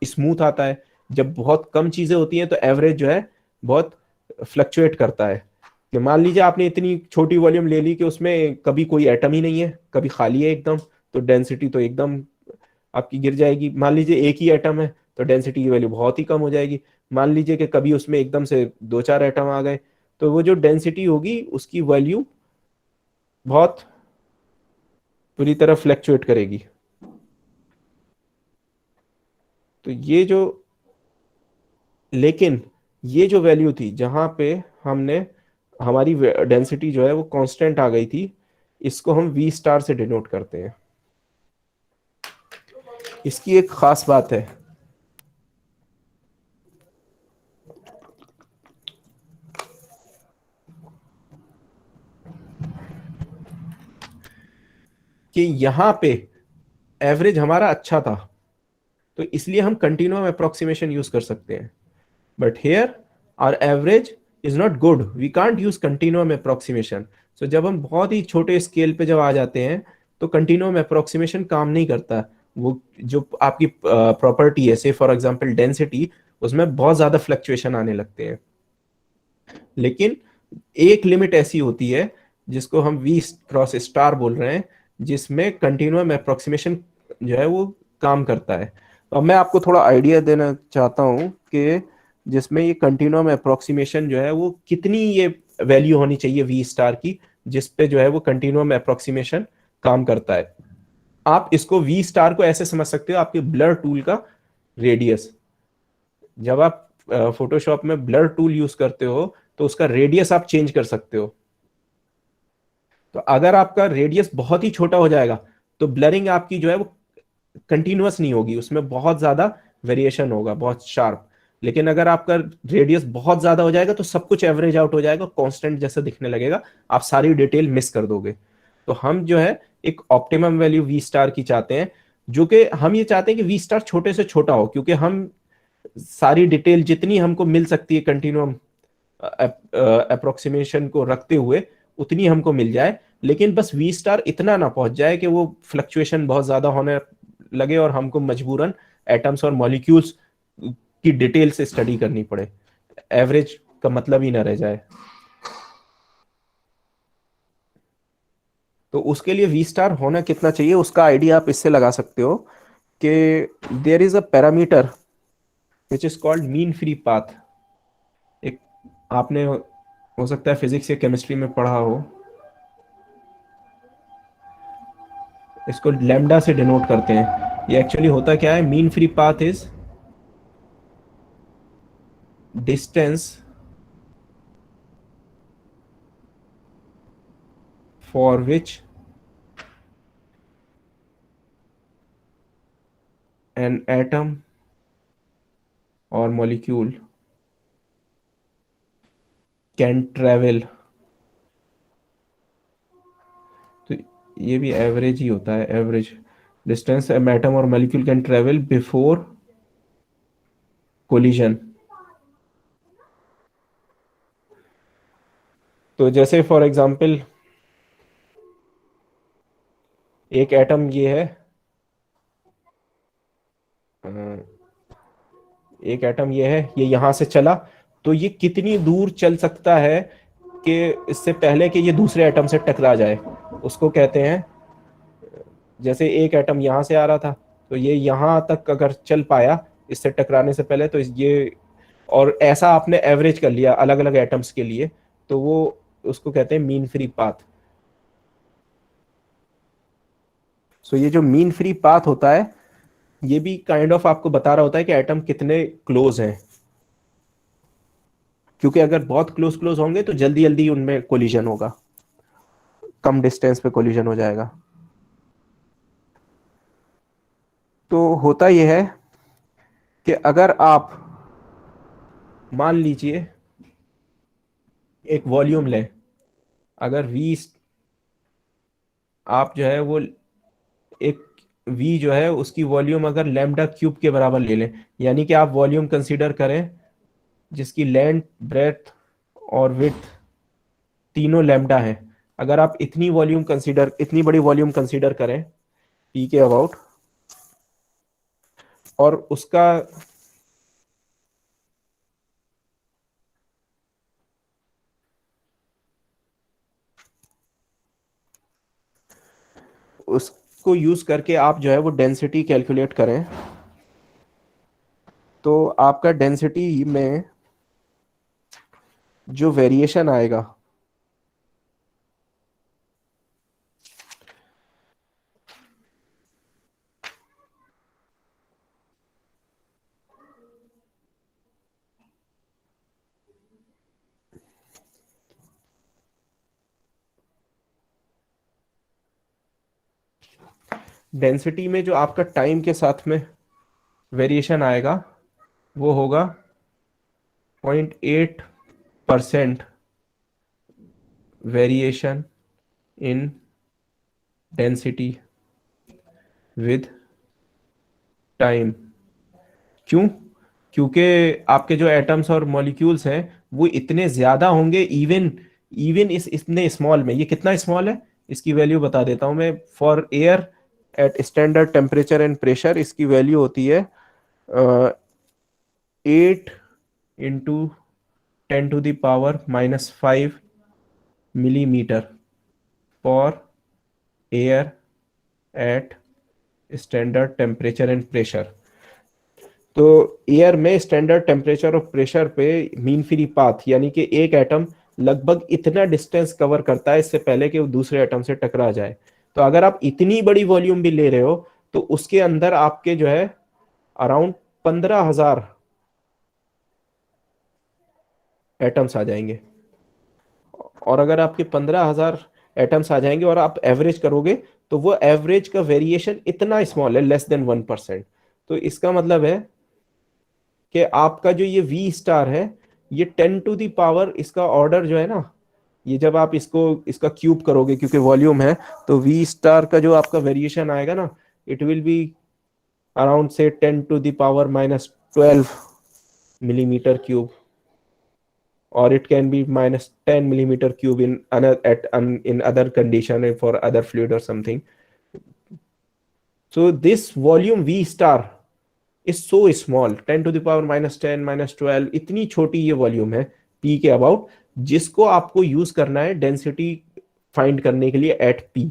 स्मूथ आता है। जब बहुत कम चीजें होती हैं तो एवरेज जो है बहुत फ्लक्चुएट करता है। कि मान लीजिए आपने इतनी छोटी वॉल्यूम ले ली कि उसमें कभी कोई एटम ही नहीं है, कभी खाली है एकदम, तो डेंसिटी तो एकदम आपकी गिर जाएगी। मान लीजिए एक ही एटम है तो डेंसिटी की वैल्यू बहुत ही कम हो जाएगी। मान लीजिए कि कभी उसमें एकदम से दो चार एटम आ गए, तो वो जो डेंसिटी होगी उसकी वैल्यू बहुत पूरी तरह फ्लैक्चुएट करेगी। तो ये जो, लेकिन ये जो वैल्यू थी जहां पे हमने हमारी डेंसिटी जो है वो कांस्टेंट आ गई थी, इसको हम वी स्टार से डिनोट करते हैं। इसकी एक खास बात है कि यहां पे एवरेज हमारा अच्छा था, तो इसलिए हम कंटिन्यूम अप्रोक्सीमेशन यूज कर सकते हैं। But here our average is not good, we can't use continuum approximation. So जब हम बहुत ही छोटे स्केल पे जब आ जाते हैं तो कंटिन्यूम अप्रोक्सीमेशन काम नहीं करता। वो जो आपकी प्रॉपर्टी है, से फॉर एग्जांपल डेंसिटी, उसमें बहुत ज्यादा फ्लक्चुएशन आने लगते हैं। लेकिन एक लिमिट ऐसी होती है जिसको हम वी क्रॉस स्टार बोल रहे हैं, जिसमें कंटिन्यूम अप्रोक्सीमेशन जो है वो काम करता है। तो अब मैं आपको थोड़ा आइडिया देना चाहता हूँ कि जिसमें ये कंटिन्यूम अप्रोक्सीमेशन जो है वो कितनी ये वैल्यू होनी चाहिए वी स्टार की, जिसपे जो है वो कंटिन्यूम अप्रोक्सीमेशन काम करता है। आप इसको वी स्टार को ऐसे समझ सकते हो, आपके ब्लर टूल का रेडियस। जब आप फोटोशॉप में ब्लर टूल यूज करते हो तो उसका रेडियस आप चेंज कर सकते हो। तो अगर आपका रेडियस बहुत ही छोटा हो जाएगा तो ब्लरिंग आपकी जो है वो कंटिन्यूअस नहीं होगी, उसमें बहुत ज्यादा वेरिएशन होगा, बहुत शार्प। लेकिन अगर आपका रेडियस बहुत ज्यादा हो जाएगा तो सब कुछ एवरेज आउट हो जाएगा, कांस्टेंट जैसा दिखने लगेगा, आप सारी डिटेल मिस कर दोगे। तो हम जो है एक ऑप्टिमम वैल्यू वी स्टार की चाहते हैं, जो कि हम ये चाहते हैं कि वी स्टार छोटे से छोटा हो, क्योंकि हम सारी डिटेल जितनी हमको मिल सकती है कंटिन्यूम अप्रोक्सीमेशन को रखते हुए उतनी हमको मिल जाए। लेकिन बस वी स्टार इतना ना पहुंच जाए कि वो फ्लक्चुएशन बहुत ज्यादा होने लगे और हमको मजबूरन एटम्स और मॉलिक्यूल्स की डिटेल से स्टडी करनी पड़े, एवरेज का मतलब ही ना रह जाए। तो उसके लिए वी स्टार होना कितना चाहिए उसका आइडिया आप इससे लगा सकते हो कि there is a parameter which is called mean free path. एक आपने हो सकता है फिजिक्स या केमिस्ट्री में पढ़ा हो, इसको लैम्डा से डिनोट करते हैं। ये एक्चुअली होता क्या है, mean free path is distance for which an atom और मॉलिक्यूल कैन ट्रेवल। तो ये भी एवरेज ही होता है, एवरेज डिस्टेंस एटम और molecule can travel before collision. तो जैसे फॉर एग्जांपल एक एटम ये है, एक एटम ये है, ये यहां से चला, तो ये कितनी दूर चल सकता है कि इससे पहले कि ये दूसरे एटम से टकरा जाए, उसको कहते हैं। जैसे एक एटम यहां से आ रहा था तो ये यहां तक अगर चल पाया इससे टकराने से पहले, तो ये, और ऐसा आपने एवरेज कर लिया अलग अलग एटम्स के लिए, तो वो उसको कहते हैं मीन फ्री पाथ। सो ये जो मीन फ्री पाथ होता है ये भी काइंड ऑफ आपको बता रहा होता है कि एटम कितने क्लोज हैं, क्योंकि अगर बहुत क्लोज क्लोज होंगे तो जल्दी जल्दी उनमें कोलिजन होगा, कम डिस्टेंस पे कोलिजन हो जाएगा। तो होता यह है कि अगर आप मान लीजिए एक वॉल्यूम लें, अगर वी आप जो है वो एक वी जो है उसकी वॉल्यूम अगर लैम्डा क्यूब के बराबर ले लें, यानी कि आप वॉल्यूम कंसीडर करें जिसकी लेंथ, ब्रेथ और विड्थ तीनों लैम्डा है। अगर आप इतनी वॉल्यूम कंसीडर, इतनी बड़ी वॉल्यूम कंसीडर करें पी के अबाउट, और उसका उसको यूज करके आप जो है वो डेंसिटी कैलकुलेट करें, तो आपका डेंसिटी में जो वेरिएशन आएगा डेंसिटी में जो आपका टाइम के साथ में वेरिएशन आएगा वो होगा 0.8% variation in density with time. क्यों? क्योंकि आपके जो एटम्स और मॉलिक्यूल्स हैं वो इतने ज्यादा होंगे, इवन इवन इतने स्मॉल में। ये कितना स्मॉल है इसकी वैल्यू बता देता हूं मैं। For air at standard temperature and pressure इसकी वैल्यू होती है 8 into 10⁻⁻5 millimetre for air at standard temperature and pressure. तो एयर में स्टैंडर्ड टेम्परेचर और प्रेशर पे मीन फ्री पाथ यानी कि एक एटम लगभग इतना डिस्टेंस कवर करता है इससे पहले कि वो दूसरे एटम से टकरा जाए। तो अगर आप इतनी बड़ी वॉल्यूम भी ले रहे हो तो उसके अंदर आपके जो है अराउंड 15,000 एटम्स आ जाएंगे। और अगर आपके 15,000 एटम्स आ जाएंगे और आप एवरेज करोगे तो वो एवरेज का वेरिएशन इतना स्मॉल है, लेस देन 1%। तो इसका मतलब है कि आपका जो ये वी स्टार है ये 10 टू द पावर, इसका ऑर्डर जो है ना, ये जब आप इसका क्यूब करोगे क्योंकि वॉल्यूम है, तो वी स्टार का जो आपका वेरिएशन आएगा ना, इट विल बी अराउंड से 10 to the power -12 millimeter cube, or it can be -10 millimeter cube in other condition and for other fluid or something. So this volume V star is so small, 10 to the power -10 -12, इतनी छोटी ये volume है P के about, जिसको आपको use करना है density find करने के लिए एट P।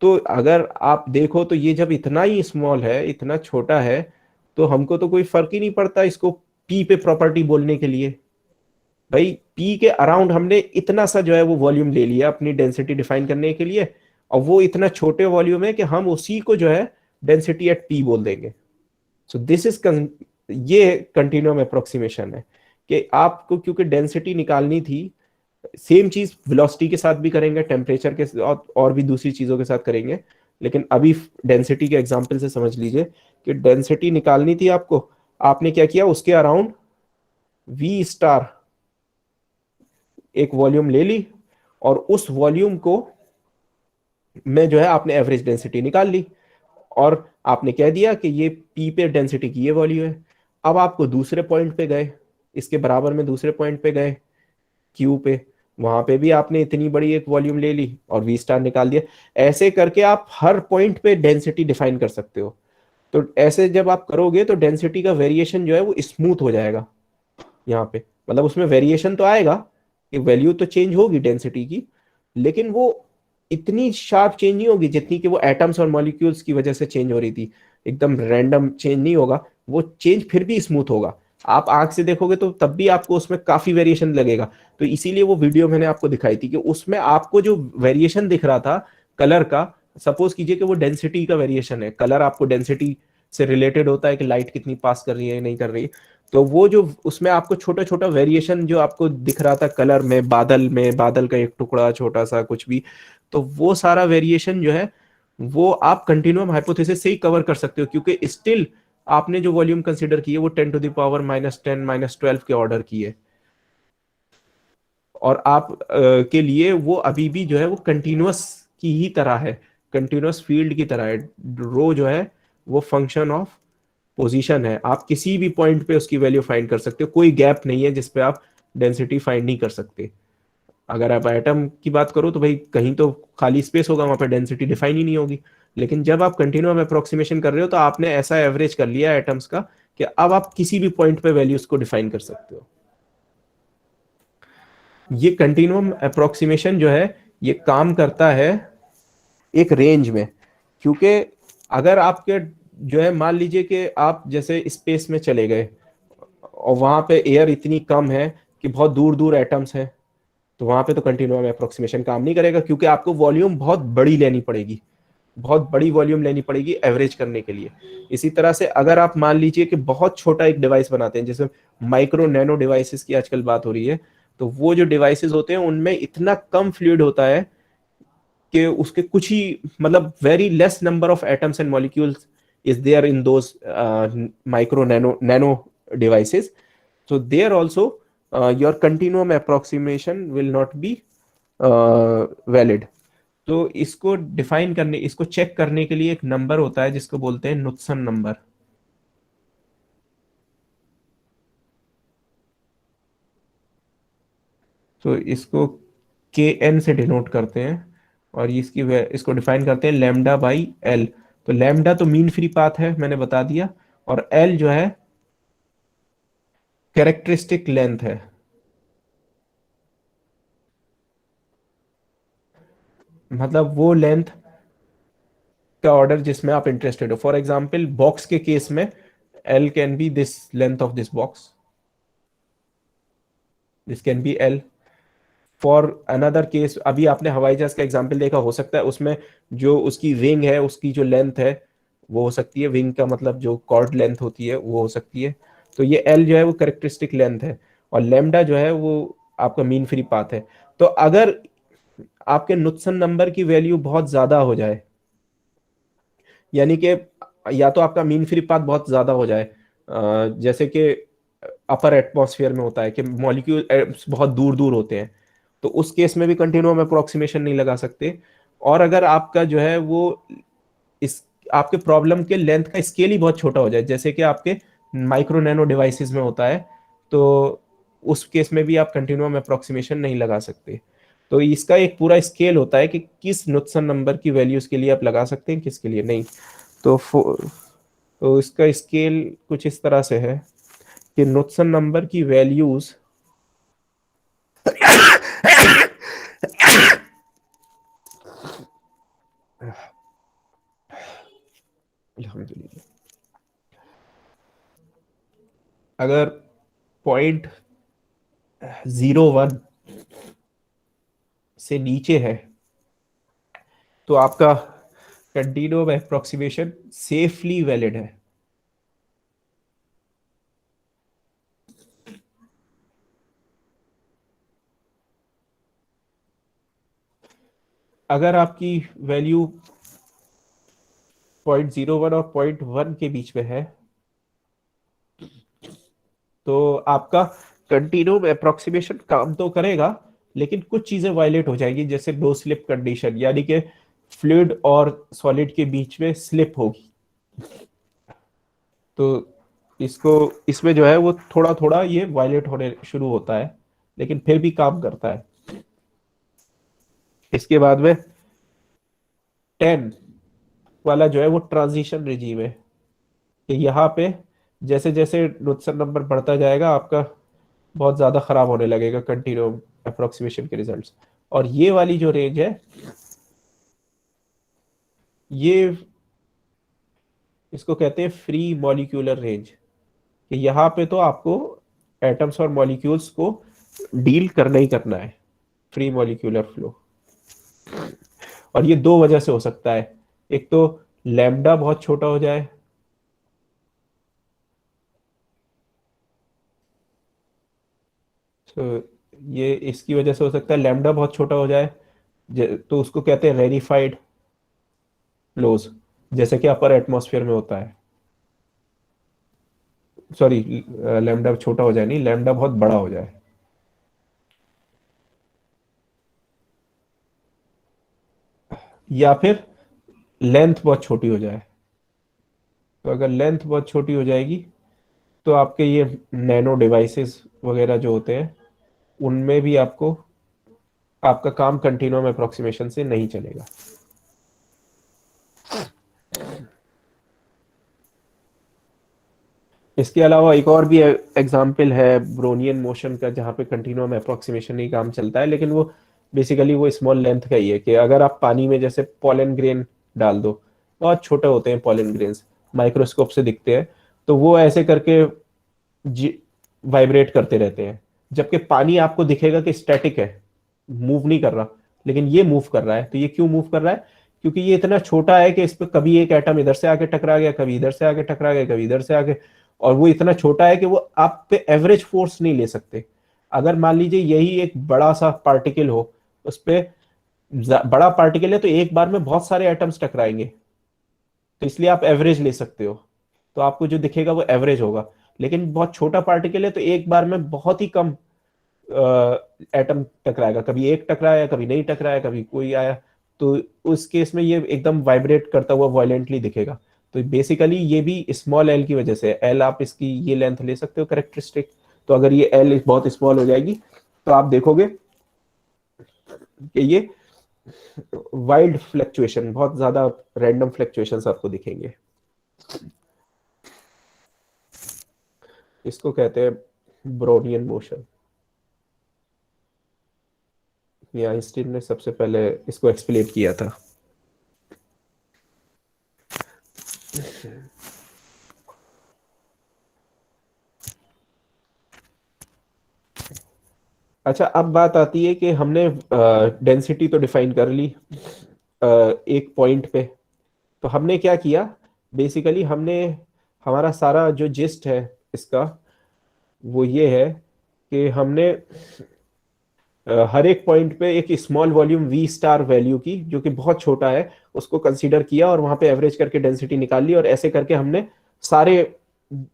तो अगर आप देखो तो ये जब इतना ही स्मॉल है, इतना छोटा है, तो हमको तो कोई फर्क ही नहीं पड़ता इसको P पे प्रॉपर्टी बोलने के लिए। भाई P के अराउंड हमने इतना सा जो है वो वॉल्यूम ले लिया अपनी डेंसिटी डिफाइन करने के लिए, और वो इतना छोटे वॉल्यूम है कि हम उसी को जो है डेंसिटी एट P बोल देंगे। सो दिस इज ये कंटिन्यूम अप्रोक्सीमेशन है कि आपको क्योंकि डेंसिटी निकालनी थी, सेम चीज वेलोसिटी के साथ भी करेंगे, टेम्परेचर के और भी दूसरी चीजों के साथ करेंगे, लेकिन अभी डेंसिटी के एग्जांपल से समझ लीजिए कि डेंसिटी निकालनी थी आपको, आपने क्या किया, उसके अराउंड V स्टार एक वॉल्यूम ले ली और उस वॉल्यूम को में जो है आपने एवरेज डेंसिटी निकाल ली और आपने कह दिया कि ये P पे डेंसिटी की ये वैल्यू है। अब आपको दूसरे पॉइंट पे गए, इसके बराबर में दूसरे पॉइंट पे गए Q पे, वहां पे भी आपने इतनी बड़ी एक वॉल्यूम ले ली और V स्टार निकाल दिया। ऐसे करके आप हर पॉइंट पे डेंसिटी डिफाइन कर सकते हो। तो ऐसे जब आप करोगे तो डेंसिटी का वेरिएशन जो है वो स्मूथ हो जाएगा यहाँ पे, मतलब उसमें वेरिएशन तो आएगा कि वैल्यू तो चेंज होगी डेंसिटी की, लेकिन वो इतनी शार्प चेंज नहीं होगी जितनी कि वो एटम्स और मॉलिक्यूल्स की वजह से चेंज हो रही थी। एकदम रैंडम चेंज नहीं होगा, वो चेंज फिर भी स्मूथ होगा। आप आंख से देखोगे तो तब भी आपको उसमें काफी वेरिएशन लगेगा। तो इसीलिए वो वीडियो मैंने आपको दिखाई थी कि उसमें आपको जो वेरिएशन दिख रहा था कलर का, सपोज कीजिए कि वो डेंसिटी का वेरिएशन है। कलर आपको डेंसिटी से रिलेटेड होता है कि लाइट कितनी पास कर रही है नहीं कर रही, तो वो जो उसमें आपको छोटा छोटा वेरिएशन जो आपको दिख रहा था कलर में, बादल का एक टुकड़ा छोटा सा कुछ भी, तो वो सारा वेरिएशन जो है वो आप कंटिन्यूम हाइपोथेसिस से ही कवर कर सकते हो, क्योंकि स्टिल आपने जो वॉल्यूम कंसीडर की है वो 10 टू द पावर -10 -12 के ऑर्डर की है, और आप के लिए वो अभी भी जो है वो कंटिन्यूअस की ही तरह है, कंटिन्यूअस फील्ड की तरह है। रो जो है वो फंक्शन ऑफ पोजीशन है, आप किसी भी पॉइंट पे उसकी वैल्यू फाइंड कर सकते हो, कोई गैप नहीं है जिसपे आप डेंसिटी फाइंड नहीं कर सकते। अगर आप एटम की बात करो तो भाई कहीं तो खाली स्पेस होगा, वहां पे डेंसिटी डिफाइन ही नहीं होगी। लेकिन जब आप कंटिन्यूम अप्रोक्सीमेशन कर रहे हो तो आपने ऐसा एवरेज कर लिया एटम्स का कि अब आप किसी भी पॉइंट पे वैल्यूज को डिफाइन कर सकते हो। ये कंटिन्यूम अप्रोक्सीमेशन जो है ये काम करता है एक रेंज में, क्योंकि अगर आपके जो है मान लीजिए कि आप जैसे स्पेस में चले गए और वहां पे एयर इतनी कम है कि बहुत दूर दूर एटम्स हैं, तो वहां पे तो कंटिन्यूम अप्रोक्सीमेशन काम नहीं करेगा, क्योंकि आपको वॉल्यूम बहुत बड़ी लेनी पड़ेगी, बहुत बड़ी वॉल्यूम लेनी पड़ेगी एवरेज करने के लिए। इसी तरह से अगर आप मान लीजिए कि बहुत छोटा एक डिवाइस बनाते हैं, जैसे माइक्रो नैनो डिवाइसेस की आजकल बात हो रही है, तो वो जो डिवाइसेस होते हैं उनमें इतना कम फ्लूइड होता है कि उसके कुछ ही मतलब very less number of atoms and molecules is there in those micro nano devices. So there also your continuum approximation will not be valid. तो इसको डिफाइन करने, इसको चेक करने के लिए एक नंबर होता है जिसको बोलते हैं नुत्सन नंबर। तो इसको के एन से डिनोट करते हैं और इसको डिफाइन करते हैं लैम्डा बाई एल। तो लैम्डा तो मीन फ्री पाथ है, मैंने बता दिया, और एल जो है कैरेक्टरिस्टिक लेंथ है। मतलब वो लेंथ का ऑर्डर जिसमें आप इंटरेस्टेड हो। फॉर एग्जाम्पल बॉक्स के केस में L can be this length of this box, this can be L. For another case, अभी आपने हवाई जहाज का एग्जाम्पल देखा, हो सकता है उसमें जो उसकी विंग है उसकी जो लेंथ है वो हो सकती है, विंग का मतलब जो कॉर्ड लेंथ होती है वो हो सकती है। तो ये एल जो है वो कैरेक्टरिस्टिक लेंथ है, और लेमडा जो है वो आपका मीन फ्री पाथ है। तो अगर आपके नुत्सन नंबर की वैल्यू बहुत ज्यादा हो जाए, यानी कि या तो आपका मीन फ्री पाथ बहुत ज्यादा हो जाए, जैसे कि अपर एटमॉस्फेयर में होता है कि मॉलिक्यूल बहुत दूर दूर होते हैं, तो उस केस में भी कंटिन्यूम अप्रोक्सीमेशन नहीं लगा सकते। और अगर आपका जो है वो इस आपके प्रॉब्लम के लेंथ का स्केल ही बहुत छोटा हो जाए, जैसे कि आपके माइक्रो नैनो डिवाइसेस में होता है, तो उस केस में भी आप कंटिन्यूम अप्रोक्सीमेशन नहीं लगा सकते। तो इसका एक पूरा स्केल होता है कि किस नुत्सन नंबर की वैल्यूज के लिए आप लगा सकते हैं, किसके लिए नहीं। तो इसका स्केल कुछ इस तरह से है कि नुत्सन नंबर की वैल्यूज अल्हम्दुलिल्लाह, अगर 0.01 से नीचे है तो आपका कंटिन्यूम अप्रोक्सीमेशन सेफली वैलिड है। अगर आपकी वैल्यू 0.01 और 0.1 के बीच में है तो आपका कंटिन्यूम अप्रोक्सीमेशन काम तो करेगा, लेकिन कुछ चीजें वायलेट हो जाएगी, जैसे नो स्लिप कंडीशन, यानी कि फ्लूइड और सॉलिड के बीच में स्लिप होगी। तो इसमें जो है वो थोड़ा थोड़ा ये वायलेट होने शुरू होता है, लेकिन फिर भी काम करता है। इसके बाद में 10 वाला जो है वो ट्रांजिशन रिजीम है, कि यहाँ पे जैसे जैसे नुत्सन नंबर बढ़ता जाएगा आपका बहुत ज्यादा खराब होने लगेगा कंटिन्यूम अप्रोक्सीमेशन के रिजल्ट्स। और ये वाली जो रेंज है, ये इसको कहते हैं फ्री मॉलिक्यूलर रेंज, कि यहाँ पे तो आपको एटम्स और मॉलिक्यूल्स को डील करना ही करना है, फ्री मॉलिक्यूलर फ्लो। और ये दो वजह से हो सकता है, एक तो लैम्डा बहुत छोटा हो जाए, तो ये इसकी वजह से हो सकता है लैम्डा बहुत छोटा हो जाए, तो उसको कहते हैं रेरिफाइड फ्लोज, जैसे कि अपर एटमॉस्फेयर में होता है। सॉरी, लैम्डा छोटा हो जाए नहीं, लैम्डा बहुत बड़ा हो जाए। या फिर लेंथ बहुत छोटी हो जाए। तो अगर लेंथ बहुत छोटी हो जाएगी तो आपके ये नैनो डिवाइसेस वगैरह जो होते हैं उनमें भी आपका काम कंटिन्यूम अप्रोक्सीमेशन से नहीं चलेगा। इसके अलावा एक और भी एग्जाम्पल है ब्रोनियन मोशन का, जहाँ पे कंटिन्यूम अप्रोक्सीमेशन ही काम चलता है, लेकिन वो बेसिकली वो स्मॉल लेंथ का ही है, कि अगर आप पानी में जैसे पॉलन ग्रेन डाल दो, बहुत छोटे होते हैं पॉलन ग्रेन्स, माइक्रोस्कोप से दिखते हैं, तो वो ऐसे करके वाइब्रेट करते रहते हैं, जबकि पानी आपको दिखेगा कि स्टैटिक है, मूव नहीं कर रहा, लेकिन ये मूव कर रहा है। तो ये क्यों मूव कर रहा है? क्योंकि ये इतना छोटा है कि इस पर कभी एक एटम इधर से आके टकरा गया, कभी इधर से आके टकरा गया, कभी इधर से आके, और वो इतना छोटा है कि वो आप पे एवरेज फोर्स नहीं ले सकते। अगर मान लीजिए यही एक बड़ा सा पार्टिकल हो, उस पे बड़ा पार्टिकल है तो एक बार में बहुत सारे एटम्स टकराएंगे, तो इसलिए आप एवरेज ले सकते हो, तो आपको जो दिखेगा वो एवरेज होगा। लेकिन बहुत छोटा पार्टिकल है तो एक बार में बहुत ही कम एटम टकराएगा, कभी एक टकराया, कभी नहीं टकराया, कभी कोई आया, तो उस केस में ये एकदम वाइब्रेट करता हुआ वायलेंटली दिखेगा। तो बेसिकली ये भी स्मॉल एल की वजह से। एल आप इसकी ये लेंथ ले सकते हो कैरेक्टरिस्टिक, तो अगर ये एल बहुत स्मॉल हो जाएगी तो आप देखोगे कि ये वाइल्ड फ्लक्चुएशन, बहुत ज्यादा रैंडम फ्लक्चुएशंस आपको दिखेंगे। इसको कहते हैं ब्रोनियन मोशन। ये आइंस्टीन ने सबसे पहले इसको एक्सप्लेन किया था। अच्छा, अब बात आती है कि हमने डेंसिटी तो डिफाइन कर ली एक पॉइंट पे। तो हमने क्या किया, बेसिकली हमने, हमारा सारा जो जिस्ट है इसका वो ये है कि हमने हर एक पॉइंट पे एक small volume we star value की, जो कि बहुत छोटा है, उसको कंसीडर किया और वहां पे एवरेज करके डेंसिटी निकाल ली, और ऐसे करके हमने सारे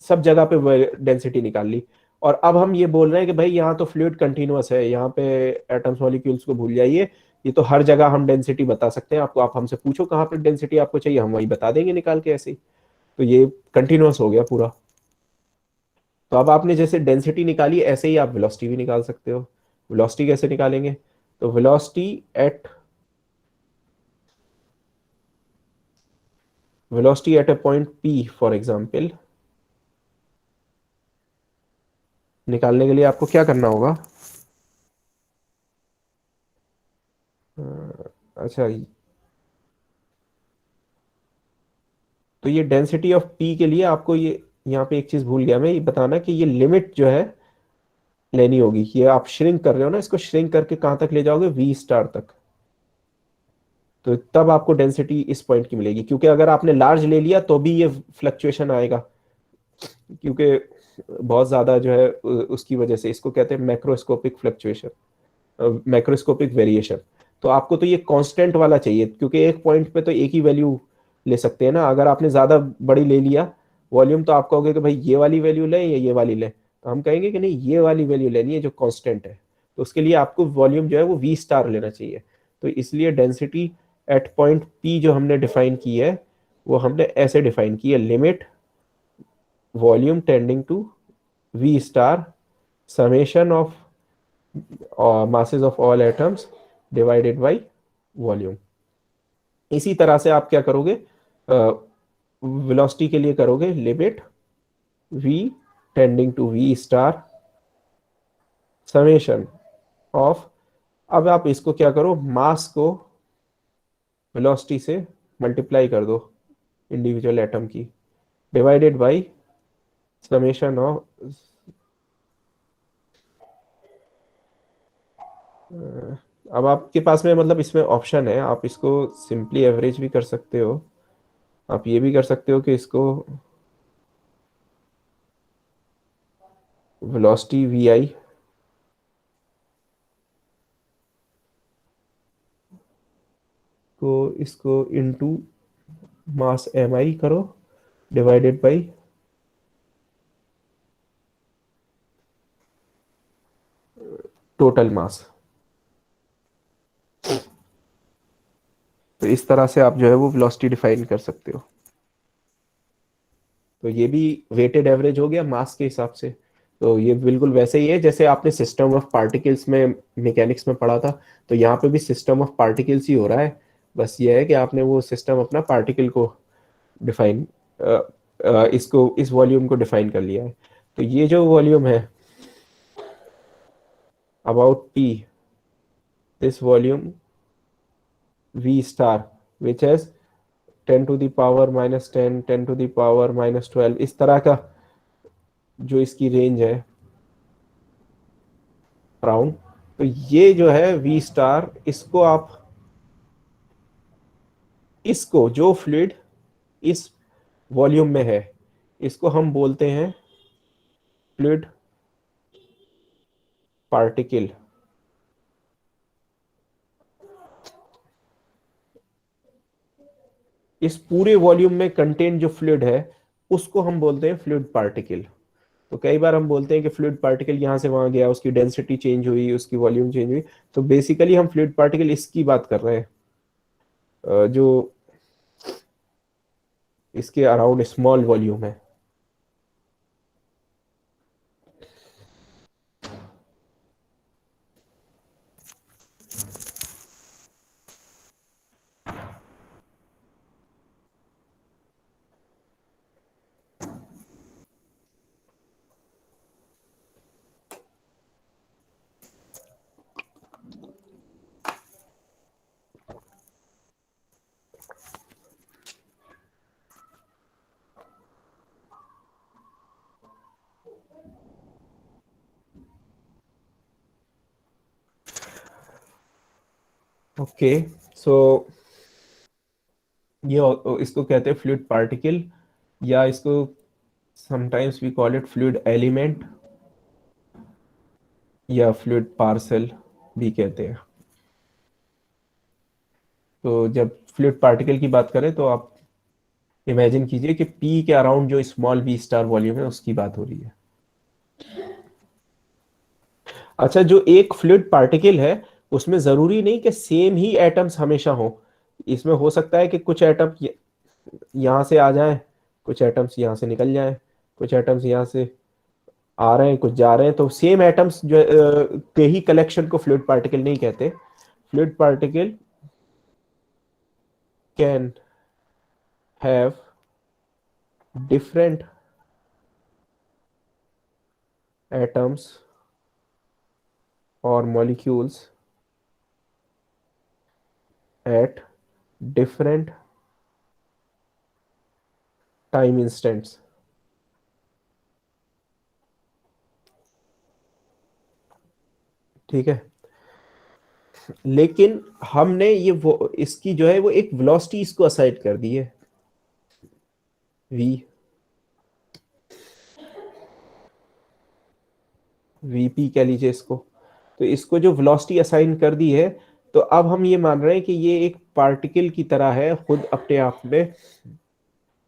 सब जगह पे डेंसिटी निकाल ली। और अब हम ये बोल रहे हैं कि भाई यहाँ तो फ्लूइड कंटिन्यूअस है, यहाँ पे एटम्स मॉलिक्यूल्स को भूल जाइए, ये तो हर जगह हम डेंसिटी बता सकते हैं आपको। आप हमसे पूछो कहाँ पे डेंसिटी आपको चाहिए, हम वही बता देंगे निकाल के ऐसे ही। तो ये कंटिन्यूअस हो गया पूरा। तो अब आपने जैसे डेंसिटी निकाली, ऐसे ही आप वेलोसिटी भी निकाल सकते हो। वेलोसिटी कैसे निकालेंगे, तो velocity at a point P for example निकालने के लिए आपको क्या करना होगा, अच्छा, तो ये डेंसिटी ऑफ P के लिए आपको ये यहाँ पे एक चीज भूल गया मैं ये बताना, कि ये लिमिट जो है लेनी होगी। ये आप श्रिंक कर रहे हो ना, इसको श्रिंक करके कहां तक ले जाओगे, V स्टार तक। तो तब आपको डेंसिटी इस पॉइंट की मिलेगी, क्योंकि अगर आपने लार्ज ले लिया तो भी ये फ्लक्चुएशन आएगा, क्योंकि बहुत ज्यादा जो है उसकी वजह से। इसको कहते हैं मैक्रोस्कोपिक फ्लक्चुएशन, मैक्रोस्कोपिक वेरिएशन। तो आपको तो ये कांस्टेंट वाला चाहिए, क्योंकि एक पॉइंट पे तो एक ही वैल्यू ले सकते हैं ना। अगर आपने ज्यादा बड़ी ले लिया वॉल्यूम, तो आप कहोगे कि भाई ये वाली वैल्यू लें या ये वाली लें, तो हम कहेंगे कि नहीं, ये वाली वैल्यू लेनी है जो कांस्टेंट है। तो उसके लिए आपको वॉल्यूम जो है वो V स्टार लेना चाहिए। तो इसलिए डेंसिटी एट पॉइंट P जो हमने डिफाइन की है, वो हमने ऐसे डिफाइन की है, limit volume tending to V star summation of masses of all atoms divided by volume। इसी तरह से आप क्या करोगे, वेलोसिटी के लिए करोगे limit V tending to V star summation of, अब आप इसको क्या करो, मास को वेलोसिटी से मल्टीप्लाई कर दो इंडिविजुअल एटम की, डिवाइडेड बाय समेशन ऑफ, अब आपके पास में मतलब इसमें ऑप्शन है, आप इसको सिंपली एवरेज भी कर सकते हो, आप ये भी कर सकते हो कि इसको वेलोसिटी VI को इसको इनटू मास MI करो, डिवाइडेड बाय टोटल मास। तो इस तरह से आप जो है वो वेलोसिटी डिफाइन कर सकते हो। तो ये भी वेटेड एवरेज हो गया मास के हिसाब से। तो ये बिल्कुल वैसे ही है जैसे आपने सिस्टम ऑफ पार्टिकल्स में मैकेनिक्स में पढ़ा था, तो यहाँ पे भी सिस्टम ऑफ पार्टिकल्स ही हो रहा है। बस ये है कि आपने वो सिस्टम अपना पार्टिकल को डिफाइन, इसको, इस वॉल्यूम को डिफाइन कर लिया है। तो ये जो वॉल्यूम है about P, this volume V star which has 10 to the power -10, 10 to the power -12, इस तरह का जो इसकी रेंज है अराउंड। तो ये जो है V स्टार, इसको आप, इसको जो फ्लूइड इस वॉल्यूम में है, इसको हम बोलते हैं फ्लूइड पार्टिकल। इस पूरे वॉल्यूम में कंटेन जो फ्लूइड है उसको हम बोलते हैं फ्लूइड पार्टिकल। तो कई बार हम बोलते हैं कि फ्लूइड पार्टिकल यहाँ से वहां गया, उसकी डेंसिटी चेंज हुई, उसकी वॉल्यूम चेंज हुई। तो बेसिकली हम फ्लूइड पार्टिकल इसकी बात कर रहे हैं। जो इसके अराउंड स्मॉल वॉल्यूम है। ओके, सो ये इसको कहते हैं फ्लूइड पार्टिकल, या इसको sometimes we call it fluid element या फ्लूइड पार्सल भी कहते हैं। तो जब फ्लूइड पार्टिकल की बात करें तो आप इमेजिन कीजिए कि पी के अराउंड जो स्मॉल वी स्टार वॉल्यूम है उसकी बात हो रही है। अच्छा, जो एक फ्लूइड पार्टिकल है उसमें जरूरी नहीं कि सेम ही एटम्स हमेशा हो। इसमें हो सकता है कि कुछ एटम यहाँ से आ जाएं, कुछ एटम्स यहाँ से निकल जाएं, कुछ एटम्स यहाँ से आ रहे हैं, कुछ जा रहे हैं। तो सेम एटम्स जो के ही कलेक्शन को फ्लूइड पार्टिकल नहीं कहते। Fluid particle can have different atoms or molecules at different time instants। ठीक है, लेकिन हमने ये वो इसकी जो है वो एक वेलोसिटी इसको असाइन कर दी है, वीपी कह लीजिए इसको। तो इसको जो वेलोसिटी असाइन कर दी है, तो अब हम ये मान रहे हैं कि ये एक पार्टिकल की तरह है खुद अपने आप में।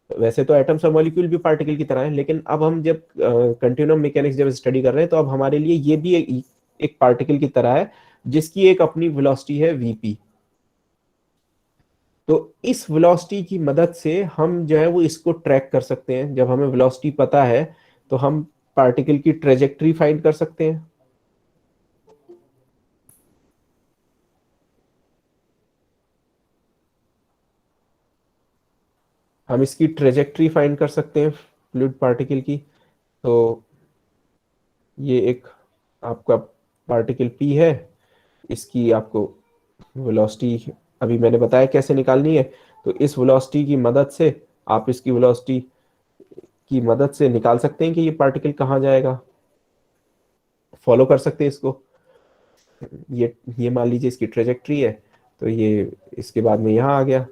वैसे तो एटम्स और मॉलिक्यूल भी पार्टिकल की तरह है, लेकिन अब हम जब कंटिन्यूम मैकेनिक्स जब स्टडी कर रहे हैं तो अब हमारे लिए ये भी एक पार्टिकल की तरह है जिसकी एक अपनी वेलोसिटी है वीपी। तो इस वेलोसिटी की मदद से हम जो है वो इसको ट्रैक कर सकते हैं। जब हमें वेलोसिटी पता है तो हम पार्टिकल की ट्रेजेक्ट्री फाइंड कर सकते हैं। हम इसकी ट्रेजेक्ट्री फाइंड कर सकते हैं फ्लूइड पार्टिकल की। तो ये एक आपका पार्टिकल पी है, इसकी आपको वेलोसिटी अभी मैंने बताया कैसे निकालनी है। तो इस वेलोसिटी की मदद से आप इसकी वेलोसिटी की मदद से निकाल सकते हैं कि ये पार्टिकल कहाँ जाएगा, फॉलो कर सकते हैं इसको। ये मान लीजिए इसकी ट्रेजेक्ट्री है, तो ये इसके बाद में यहाँ आ गया,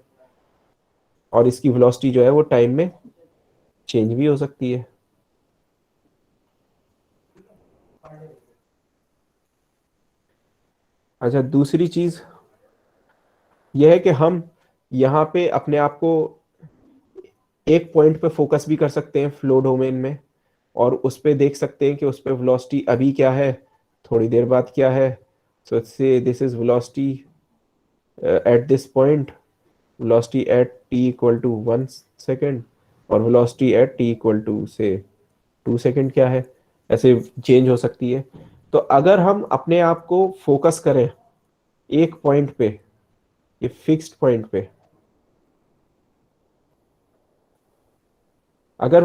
और इसकी वेलोसिटी जो है वो टाइम में चेंज भी हो सकती है। अच्छा, दूसरी चीज यह है कि हम यहाँ पे अपने आप को एक पॉइंट पे फोकस भी कर सकते हैं फ्लो डोमेन में, और उस पे देख सकते हैं कि उस पे वेलोसिटी अभी क्या है, थोड़ी देर बाद क्या है। So say this is velocity at this point, velocity at t equal to 1 second, और velocity at t equal to say 2 second क्या है, ऐसे चेंज हो सकती है। तो अगर हम अपने आप को फोकस करें एक पॉइंट पे, ये फिक्स्ड पॉइंट पे, अगर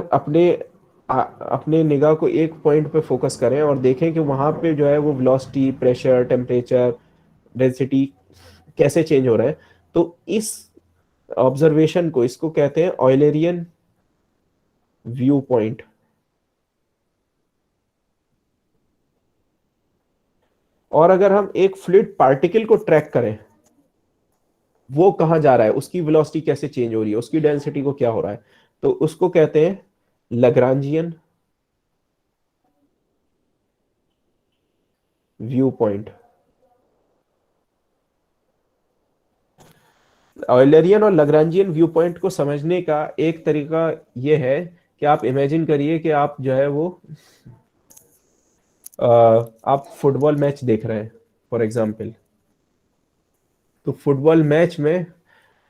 अपने निगाह को एक पॉइंट पे फोकस करें और देखें कि वहां पे जो है वो वेलोसिटी, प्रेशर, टेम्परेचर, डेंसिटी कैसे चेंज हो रहा है, तो इस ऑब्जर्वेशन को, इसको कहते हैं ऑयलेरियन व्यू पॉइंट। और अगर हम एक फ्लूइड पार्टिकल को ट्रैक करें, वो कहां जा रहा है, उसकी वेलोसिटी कैसे चेंज हो रही है, उसकी डेंसिटी को क्या हो रहा है, तो उसको कहते हैं लैग्रांजियन व्यू पॉइंट। ऑयलरियन और लैग्रांजियन व्यू पॉइंट को समझने का एक तरीका यह है कि आप इमेजिन करिए कि आप जो है वो आप फुटबॉल मैच देख रहे हैं फॉर एग्जांपल। तो फुटबॉल मैच में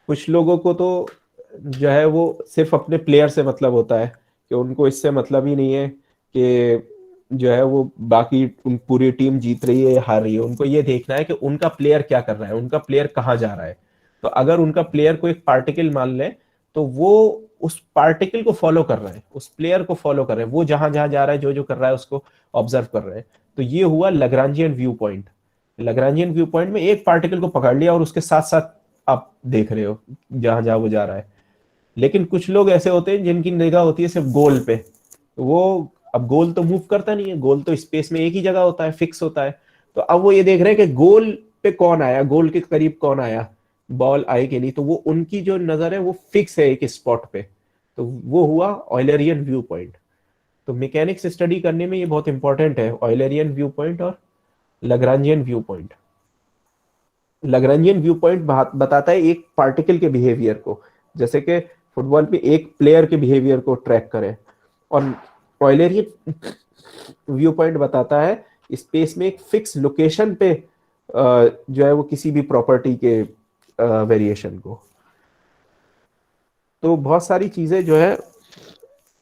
कुछ लोगों को तो जो है वो सिर्फ अपने प्लेयर से मतलब होता है, कि उनको इससे मतलब ही नहीं है कि जो है वो बाकी पूरी टीम जीत रही है या हार रही है। उनको ये देखना है कि उनका प्लेयर क्या कर रहा है, उनका प्लेयर कहाँ जा रहा है। तो अगर उनका प्लेयर को एक पार्टिकल मान ले, तो वो उस पार्टिकल को फॉलो कर रहा है, उस प्लेयर को फॉलो कर रहे हैं, वो जहां जहां जा रहा है, जो जो कर रहा है उसको ऑब्जर्व कर रहे हैं। तो ये हुआ Lagrangian view point. Lagrangian view point में एक पार्टिकल को पकड़ लिया और उसके साथ साथ आप देख रहे हो जहां जहां वो जा रहा है। लेकिन कुछ लोग ऐसे होते हैं जिनकी निगाह होती है सिर्फ गोल पे। वो अब गोल तो मूव करता नहीं है, गोल तो स्पेस में एक ही जगह होता है, फिक्स होता है। तो अब वो ये देख रहे हैं कि गोल पे कौन आया, गोल के करीब कौन आया, बॉल आई कि नहीं। तो वो उनकी जो नजर है वो फिक्स है एक स्पॉट पे। तो वो हुआ ऑयलरियन व्यू पॉइंट। तो मैकेनिक्स स्टडी करने में ये बहुत इंपॉर्टेंट है, ऑयलरियन व्यू पॉइंट और Lagrangian view point. Lagrangian view point बताता है एक पार्टिकल के बिहेवियर को, जैसे कि फुटबॉल पे एक प्लेयर के बिहेवियर को ट्रैक करे। और ऑयलरियन व्यू पॉइंट बताता है स्पेस में एक फिक्स लोकेशन पे जो है वो किसी भी प्रॉपर्टी के वेरिएशन को। तो बहुत सारी चीजें जो है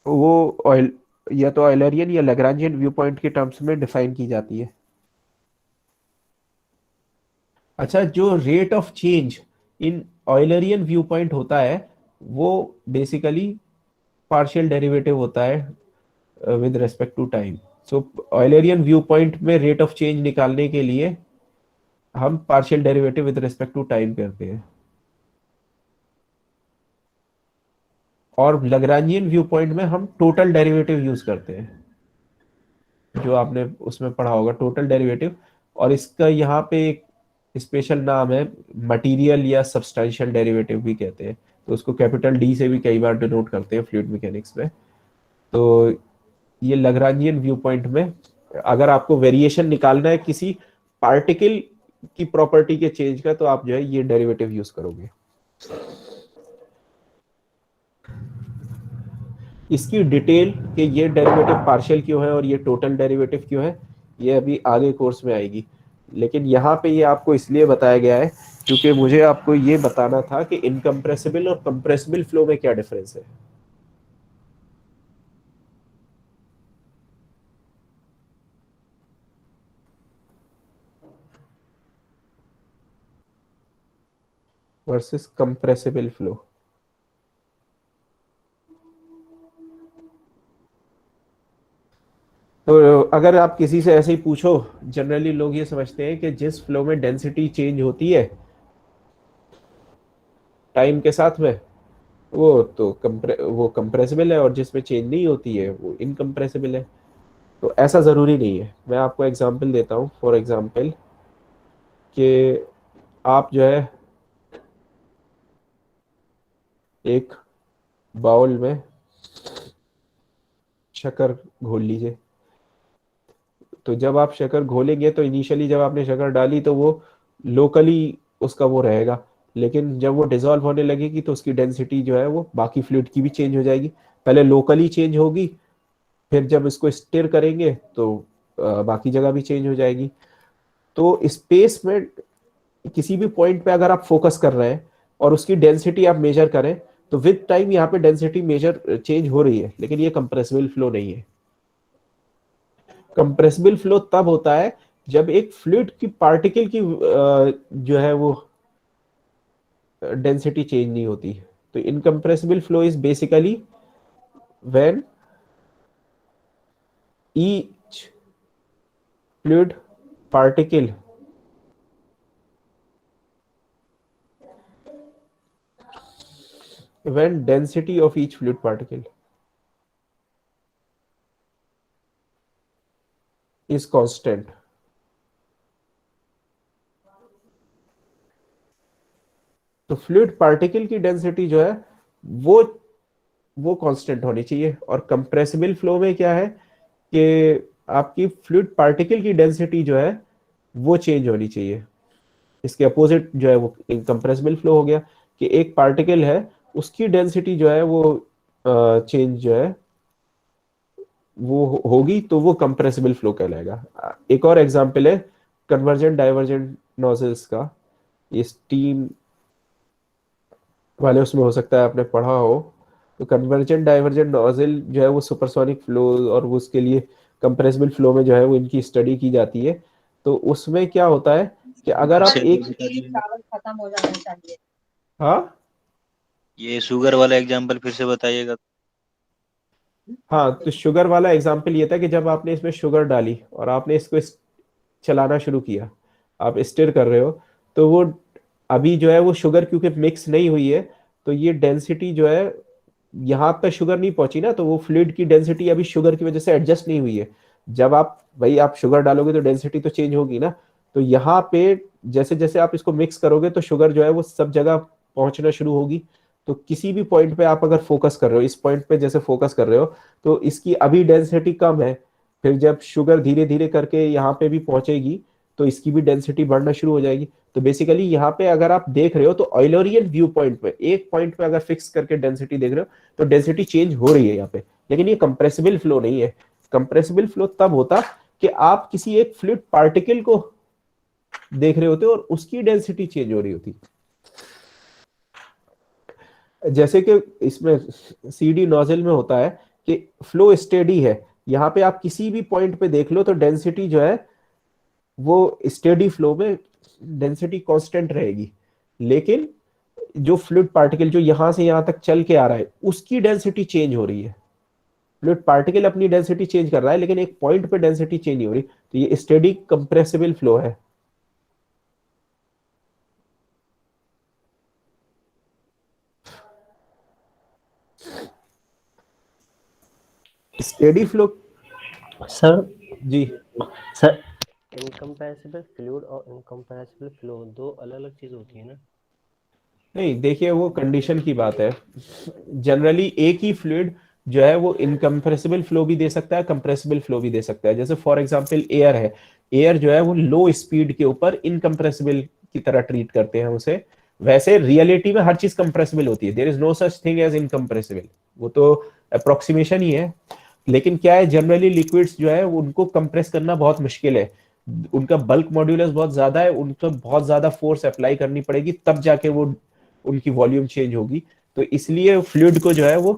वो ऑयल या तो ऑयलरियन या लैग्रांजियन व्यू पॉइंट के टर्म्स में डिफाइन की जाती है। अच्छा, जो rate of change in Eulerian view point होता है वो बेसिकली पार्शियल डेरिवेटिव होता है with respect to time. So Eulerian view point में रेट ऑफ चेंज निकालने के लिए हम partial derivative with respect to time करते हैं। और लैग्रांजियन व्यू पॉइंट में हम टोटल डेरिवेटिव यूज करते हैं, जो आपने उसमें पढ़ा होगा टोटल डेरिवेटिव। और इसका यहाँ पे एक स्पेशल नाम है, मटेरियल या सब्सटेंशियल डेरिवेटिव भी कहते हैं। तो उसको कैपिटल डी से भी कई बार डिनोट करते हैं फ्लूइड मैकेनिक्स में। तो ये लैग्रांजियन व्यू पॉइंट में अगर आपको वेरिएशन निकालना है किसी पार्टिकल की प्रॉपर्टी के चेंज का, तो आप जो है ये डेरिवेटिव यूज करोगे। इसकी डिटेल कि ये डेरिवेटिव पार्शियल क्यों है और ये टोटल डेरिवेटिव क्यों है, ये अभी आगे कोर्स में आएगी। लेकिन यहाँ पे ये आपको इसलिए बताया गया है क्योंकि मुझे आपको ये बताना था कि इनकम्प्रेसिबल और कंप्रेसिबल फ्लो में क्या डिफरेंस है। Versus compressible flow. तो अगर आप किसी से ऐसे ही पूछो, जनरली लोग ये समझते हैं कि जिस फ्लो में डेंसिटी चेंज होती है टाइम के साथ में, वो तो वो कंप्रेसिबल है, और जिसमें चेंज नहीं होती है वो इनकम्प्रेसिबल है। तो ऐसा ज़रूरी नहीं है। मैं आपको एग्जांपल देता हूँ। फॉर एग्जांपल कि आप जो है एक बाउल में शक्कर घोल लीजिए। तो जब आप शक्कर घोलेंगे तो इनिशियली जब आपने शक्कर डाली तो वो लोकली उसका वो रहेगा, लेकिन जब वो डिसॉल्व होने लगेगी तो उसकी डेंसिटी जो है वो बाकी फ्लूइड की भी चेंज हो जाएगी। पहले लोकली चेंज होगी, फिर जब इसको स्टिर करेंगे तो बाकी जगह भी चेंज हो जाएगी। तो स्पेस में किसी भी पॉइंट पे अगर आप फोकस कर रहे हैं और उसकी डेंसिटी आप मेजर करें, तो विद टाइम यहाँ पे डेंसिटी मेजर चेंज हो रही है, लेकिन ये कंप्रेसिबल फ्लो नहीं है। कंप्रेसिबल फ्लो तब होता है जब एक फ्लूइड की पार्टिकल की जो है वो डेंसिटी चेंज नहीं होती। तो incompressible flow is basically when each fluid particle when density of each fluid particle is constant। तो फ्लूइड पार्टिकल की डेंसिटी जो है वो कांस्टेंट होनी चाहिए। और कंप्रेसिबल फ्लो में क्या है कि आपकी फ्लूइड पार्टिकल की डेंसिटी जो है वो चेंज होनी चाहिए। इसके अपोजिट जो है वो इनकम्प्रेसिबल फ्लो हो गया कि एक पार्टिकल है उसकी डेंसिटी जो है वो चेंज जो है वो होगी, तो वो कंप्रेसिबल फ्लो कहलाएगा। एक और एग्जांपल है कन्वर्जेंट डाइवर्जेंट नोजल्स का। ये स्टीम वाले उसमें हो सकता है आपने पढ़ा हो। तो कन्वर्जेंट डाइवर्जेंट नोजल जो है वो सुपरसोनिक फ्लो और वो उसके लिए कंप्रेसिबल फ्लो में जो है वो इनकी स्टडी की जाती है। तो उसमें क्या होता है कि अगर आप एक खत्म हो जाना चाहिए। हाँ ये शुगर वाला एग्जांपल फिर से बताइएगा। हाँ, तो शुगर वाला एग्जांपल ये था कि जब आपने इसमें शुगर डाली और आपने इसको चलाना शुरू किया, आप स्टिर कर रहे हो, तो वो अभी जो है वो शुगर क्योंकि मिक्स नहीं हुई है, तो ये डेंसिटी जो है यहाँ पे शुगर नहीं पहुंची ना, तो वो फ्लूइड की डेंसिटी अभी शुगर की वजह से एडजस्ट नहीं हुई है। जब आप भाई आप शुगर डालोगे तो डेंसिटी तो चेंज होगी ना। तो यहाँ पे जैसे जैसे आप इसको मिक्स करोगे तो शुगर जो है वो सब जगह पहुंचना शुरू होगी। तो किसी भी पॉइंट पे आप अगर फोकस कर रहे हो, इस पॉइंट पे जैसे फोकस कर रहे हो, तो इसकी अभी डेंसिटी कम है। फिर जब शुगर धीरे धीरे करके यहाँ पे भी पहुंचेगी तो इसकी भी डेंसिटी बढ़ना शुरू हो जाएगी। तो बेसिकली यहाँ पे अगर आप देख रहे हो तो ऑयलरियन व्यू पॉइंट पे एक पॉइंट पे अगर फिक्स करके डेंसिटी देख रहे हो तो डेंसिटी चेंज हो रही है यहाँ पे, लेकिन ये कंप्रेसिबल फ्लो नहीं है। कंप्रेसिबल फ्लो तब होता कि आप किसी एक फ्लूइड पार्टिकल को देख रहे होते और उसकी डेंसिटी चेंज हो रही होती। जैसे कि इसमें सीडी नोजल में होता है कि फ्लो स्टेडी है, यहाँ पे आप किसी भी पॉइंट पे देख लो तो डेंसिटी जो है वो स्टेडी फ्लो में डेंसिटी कांस्टेंट रहेगी। लेकिन जो फ्लूइड पार्टिकल जो यहां से यहां तक चल के आ रहा है उसकी डेंसिटी चेंज हो रही है। फ्लूइड पार्टिकल अपनी डेंसिटी चेंज कर रहा है लेकिन एक पॉइंट पे डेंसिटी चेंज नहीं हो रही, तो ये स्टेडी कंप्रेसिबल फ्लो है। स्टेडी फ्लो सर जी सर इनकम्प्रेसिबल फ्लूइड और इनकम्प्रेसिबल फ्लो दो अलग अलग चीज होती है ना? नहीं, देखिए वो कंडीशन की बात है। जनरली एक ही फ्लूइड जो है वो इनकम्प्रेसिबल फ्लो भी दे सकता है, कंप्रेसिबल फ्लो भी दे सकता है। जैसे फॉर एग्जांपल एयर है, एयर जो है वो लो स्पीड के ऊपर इनकम्प्रेसिबल की तरह ट्रीट करते हैं उसे। वैसे रियलिटी में हर चीज कंप्रेसिबल होती है, there is no such thing as incompressible, वो तो अप्रोक्सीमेशन ही है। लेकिन क्या है, जनरली लिक्विड्स जो है उनको कंप्रेस करना बहुत मुश्किल है, उनका बल्क मॉड्यूलस बहुत ज्यादा है, उनको बहुत ज्यादा फोर्स अप्लाई करनी पड़ेगी तब जाके वो उनकी वॉल्यूम चेंज होगी। तो इसलिए फ्लूइड को जो है वो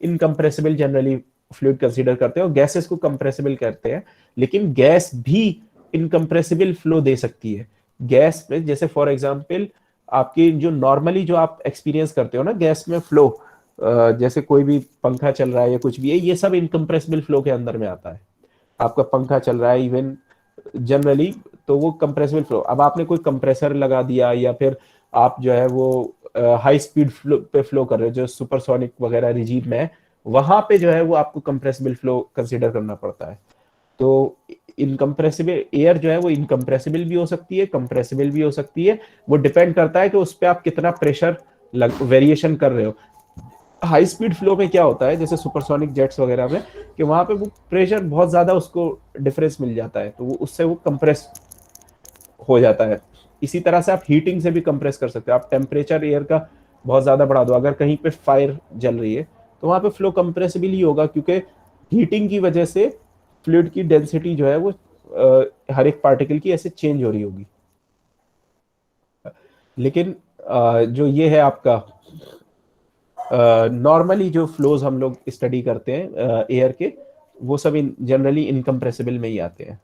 इनकम्प्रेसिबल जनरली फ्लूइड कंसीडर करते हैं और गैसेस को कंप्रेसिबल करते हैं। लेकिन गैस भी इनकम्प्रेसिबल फ्लो दे सकती है। गैस में जैसे फॉर एग्जांपल आपकी जो नॉर्मली जो आप एक्सपीरियंस करते हो ना गैस में फ्लो, जैसे कोई भी पंखा चल रहा है या कुछ भी है, ये सब इनकम्प्रेसिबल फ्लो के अंदर में आता है। आपका पंखा चल रहा है इवन जनरली, तो वो कंप्रेसिबल फ्लो। अब आपने कोई कंप्रेसर लगा दिया या फिर आप जो है वो हाई स्पीड फ्लो पे फ्लो कर रहे हो जो सुपरसोनिक वगैरह रिजीम में है, वहां पे जो है वो आपको कंप्रेसिबल फ्लो कंसीडर करना पड़ता है। तो इनकम्प्रेसिबल एयर जो है वो इनकम्प्रेसिबल भी हो सकती है, कंप्रेसिबल भी हो सकती है। वो डिपेंड करता है कि उस पर आप कितना प्रेशर वेरिएशन कर रहे हो। हाई स्पीड फ्लो में क्या होता है जैसे सुपरसोनिक जेट्स वगैरह में, कि वहां पे वो प्रेशर बहुत ज्यादा उसको डिफरेंस मिल जाता है, तो वो उससे वो कंप्रेस हो जाता है। इसी तरह से आप हीटिंग से भी कंप्रेस कर सकते हो। आप टेम्परेचर एयर का बहुत ज्यादा बढ़ा दो, अगर कहीं पे फायर जल रही है तो वहां पे फ्लो कंप्रेसिबल ही होगा, क्योंकि हीटिंग की वजह से फ्लूइड की डेंसिटी जो है वो हर एक पार्टिकल की ऐसे चेंज हो रही होगी। लेकिन जो ये है आपका नॉर्मली जो फ्लोज हम लोग स्टडी करते हैं एयर के, वो सब जनरली इनकम्प्रेसिबल में ही आते हैं।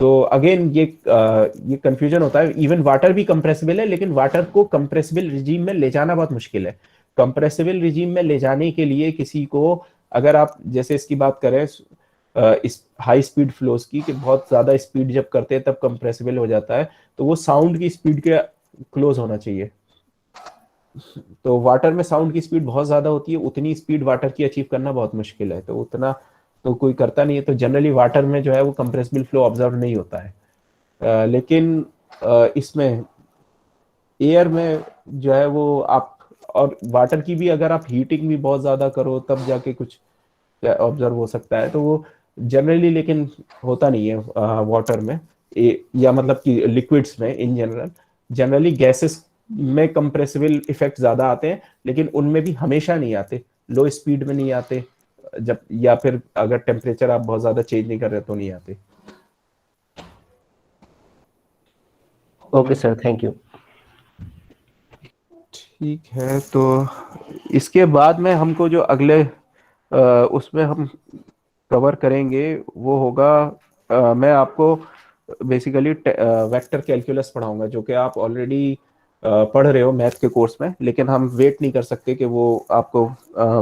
तो अगेन ये कंफ्यूजन होता है। इवन वाटर भी कंप्रेसिबल है, लेकिन वाटर को कंप्रेसिबल रिजीम में ले जाना बहुत मुश्किल है। कंप्रेसिबल रिजीम में ले जाने के लिए किसी को, अगर आप जैसे इसकी बात करें इस हाई स्पीड फ्लोज की, कि बहुत ज्यादा स्पीड जब करते हैं तब कंप्रेसिबल हो जाता है, तो वो साउंड की स्पीड के क्लोज होना चाहिए। तो वाटर में साउंड की स्पीड बहुत ज्यादा होती है, उतनी स्पीड वाटर की अचीव करना बहुत मुश्किल है, तो उतना तो कोई करता नहीं है। तो जनरली वाटर में जो है वो कंप्रेसिबल फ्लो ऑब्जर्व नहीं होता है। लेकिन इसमें एयर में जो है वो आप, और वाटर की भी अगर आप हीटिंग भी बहुत ज्यादा करो तब जाके कुछ ऑब्जर्व हो सकता है, तो वो जनरली लेकिन होता नहीं है वाटर में, या मतलब कि लिक्विड्स में इन जनरल। जनरली गैसेस में कंप्रेसिबल इफेक्ट ज्यादा आते हैं, लेकिन उनमें भी हमेशा नहीं आते, लो स्पीड में नहीं आते, जब या फिर अगर टेम्परेचर आप बहुत ज्यादा चेंज नहीं कर रहे तो नहीं आते। Okay sir, thank you. ठीक है, तो इसके बाद में हमको जो अगले उसमें हम कवर करेंगे वो होगा, मैं आपको बेसिकली वेक्टर कैलकुलस पढ़ाऊंगा, जो कि आप ऑलरेडी पढ़ रहे हो मैथ के कोर्स में, लेकिन हम वेट नहीं कर सकते कि वो आपको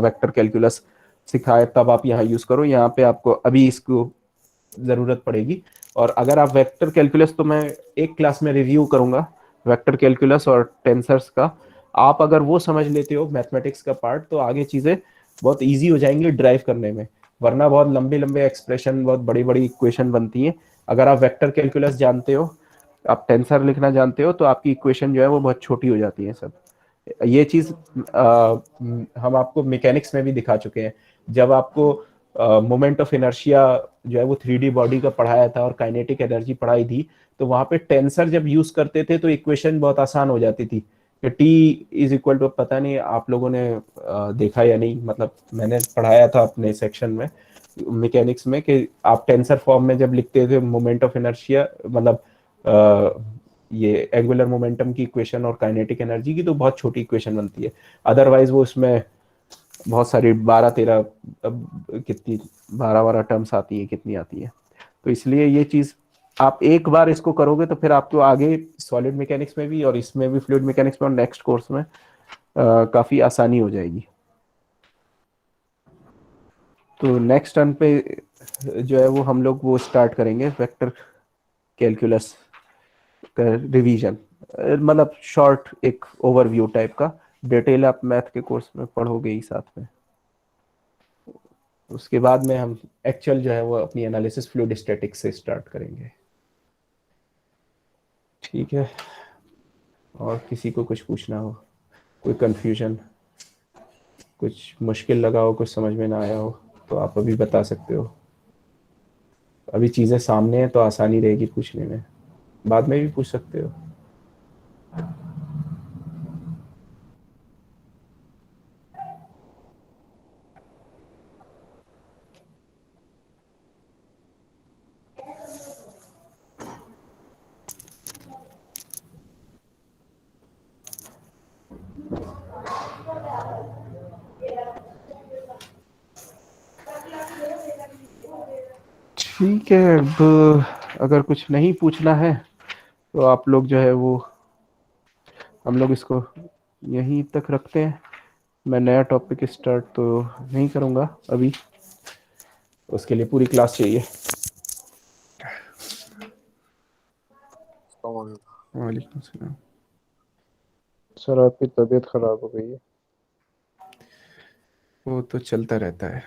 वेक्टर कैलकुलस सिखाए तब आप यहाँ यूज करो। यहाँ पे आपको अभी इसको जरूरत पड़ेगी। और अगर आप वेक्टर कैलकुलस, तो मैं एक क्लास में रिव्यू करूंगा वेक्टर कैलकुलस और टेंसर्स का। आप अगर वो समझ लेते हो मैथमेटिक्स का पार्ट, तो आगे चीजें बहुत इजी हो जाएंगी ड्राइव करने में। वरना बहुत लंबे लंबे एक्सप्रेशन, बहुत बड़ी बड़ी इक्वेशन बनती हैं। अगर आप वेक्टर कैलकुलस जानते हो, आप टेंसर लिखना जानते हो, तो आपकी इक्वेशन जो है वो बहुत छोटी हो जाती है सब। ये चीज हम आपको मैकेनिक्स में भी दिखा चुके हैं। जब आपको मोमेंट ऑफ इनर्शिया जो है वो 3D बॉडी का पढ़ाया था और काइनेटिक एनर्जी पढ़ाई थी, तो वहां पे टेंसर जब यूज करते थे तो इक्वेशन बहुत आसान हो जाती थी कि टी इज इक्वल टू, पता नहीं आप लोगों ने देखा या नहीं, मतलब मैंने पढ़ाया था अपने सेक्शन में मैकेनिक्स में, कि आप टेंसर फॉर्म में जब लिखते थे मोमेंट ऑफ इनर्शिया, मतलब ये एंगुलर मोमेंटम की इक्वेशन और काइनेटिक एनर्जी की, तो बहुत छोटी इक्वेशन बनती है। अदरवाइज वो उसमें बहुत सारी 12-13 कितनी 12-12 टर्म्स आती है, कितनी आती है। तो इसलिए ये चीज आप एक बार इसको करोगे तो फिर आपको आगे सॉलिड मैकेनिक्स में भी और इसमें भी, फ्लूइड मैकेनिक्स में और नेक्स्ट कोर्स में काफी आसानी हो जाएगी। तो नेक्स्ट टर्न पे जो है वो हम लोग वो स्टार्ट करेंगे वेक्टर कैलकुलस का रिवीजन, मतलब शॉर्ट एक ओवरव्यू टाइप का। डिटेल आप मैथ के कोर्स में पढ़ोगे ही साथ में। उसके बाद में हम एक्चुअल जो है वो अपनी एनालिसिस फ्लूइड स्टैटिक्स से स्टार्ट करेंगे। ठीक है, और किसी को कुछ पूछना हो, कोई कंफ्यूजन, कुछ मुश्किल लगा हो, कुछ समझ में ना आया हो, तो आप अभी बता सकते हो। अभी चीज़ें सामने हैं तो आसानी रहेगी पूछने में, बाद में भी पूछ सकते हो। ठीक है, अब अगर कुछ नहीं पूछना है तो आप लोग जो है वो, हम लोग इसको यहीं तक रखते हैं। मैं नया टॉपिक स्टार्ट तो नहीं करूँगा अभी, उसके लिए पूरी क्लास चाहिए। वालेकुम सलाम। सर आपकी तबीयत खराब हो गई है। वो तो चलता रहता है।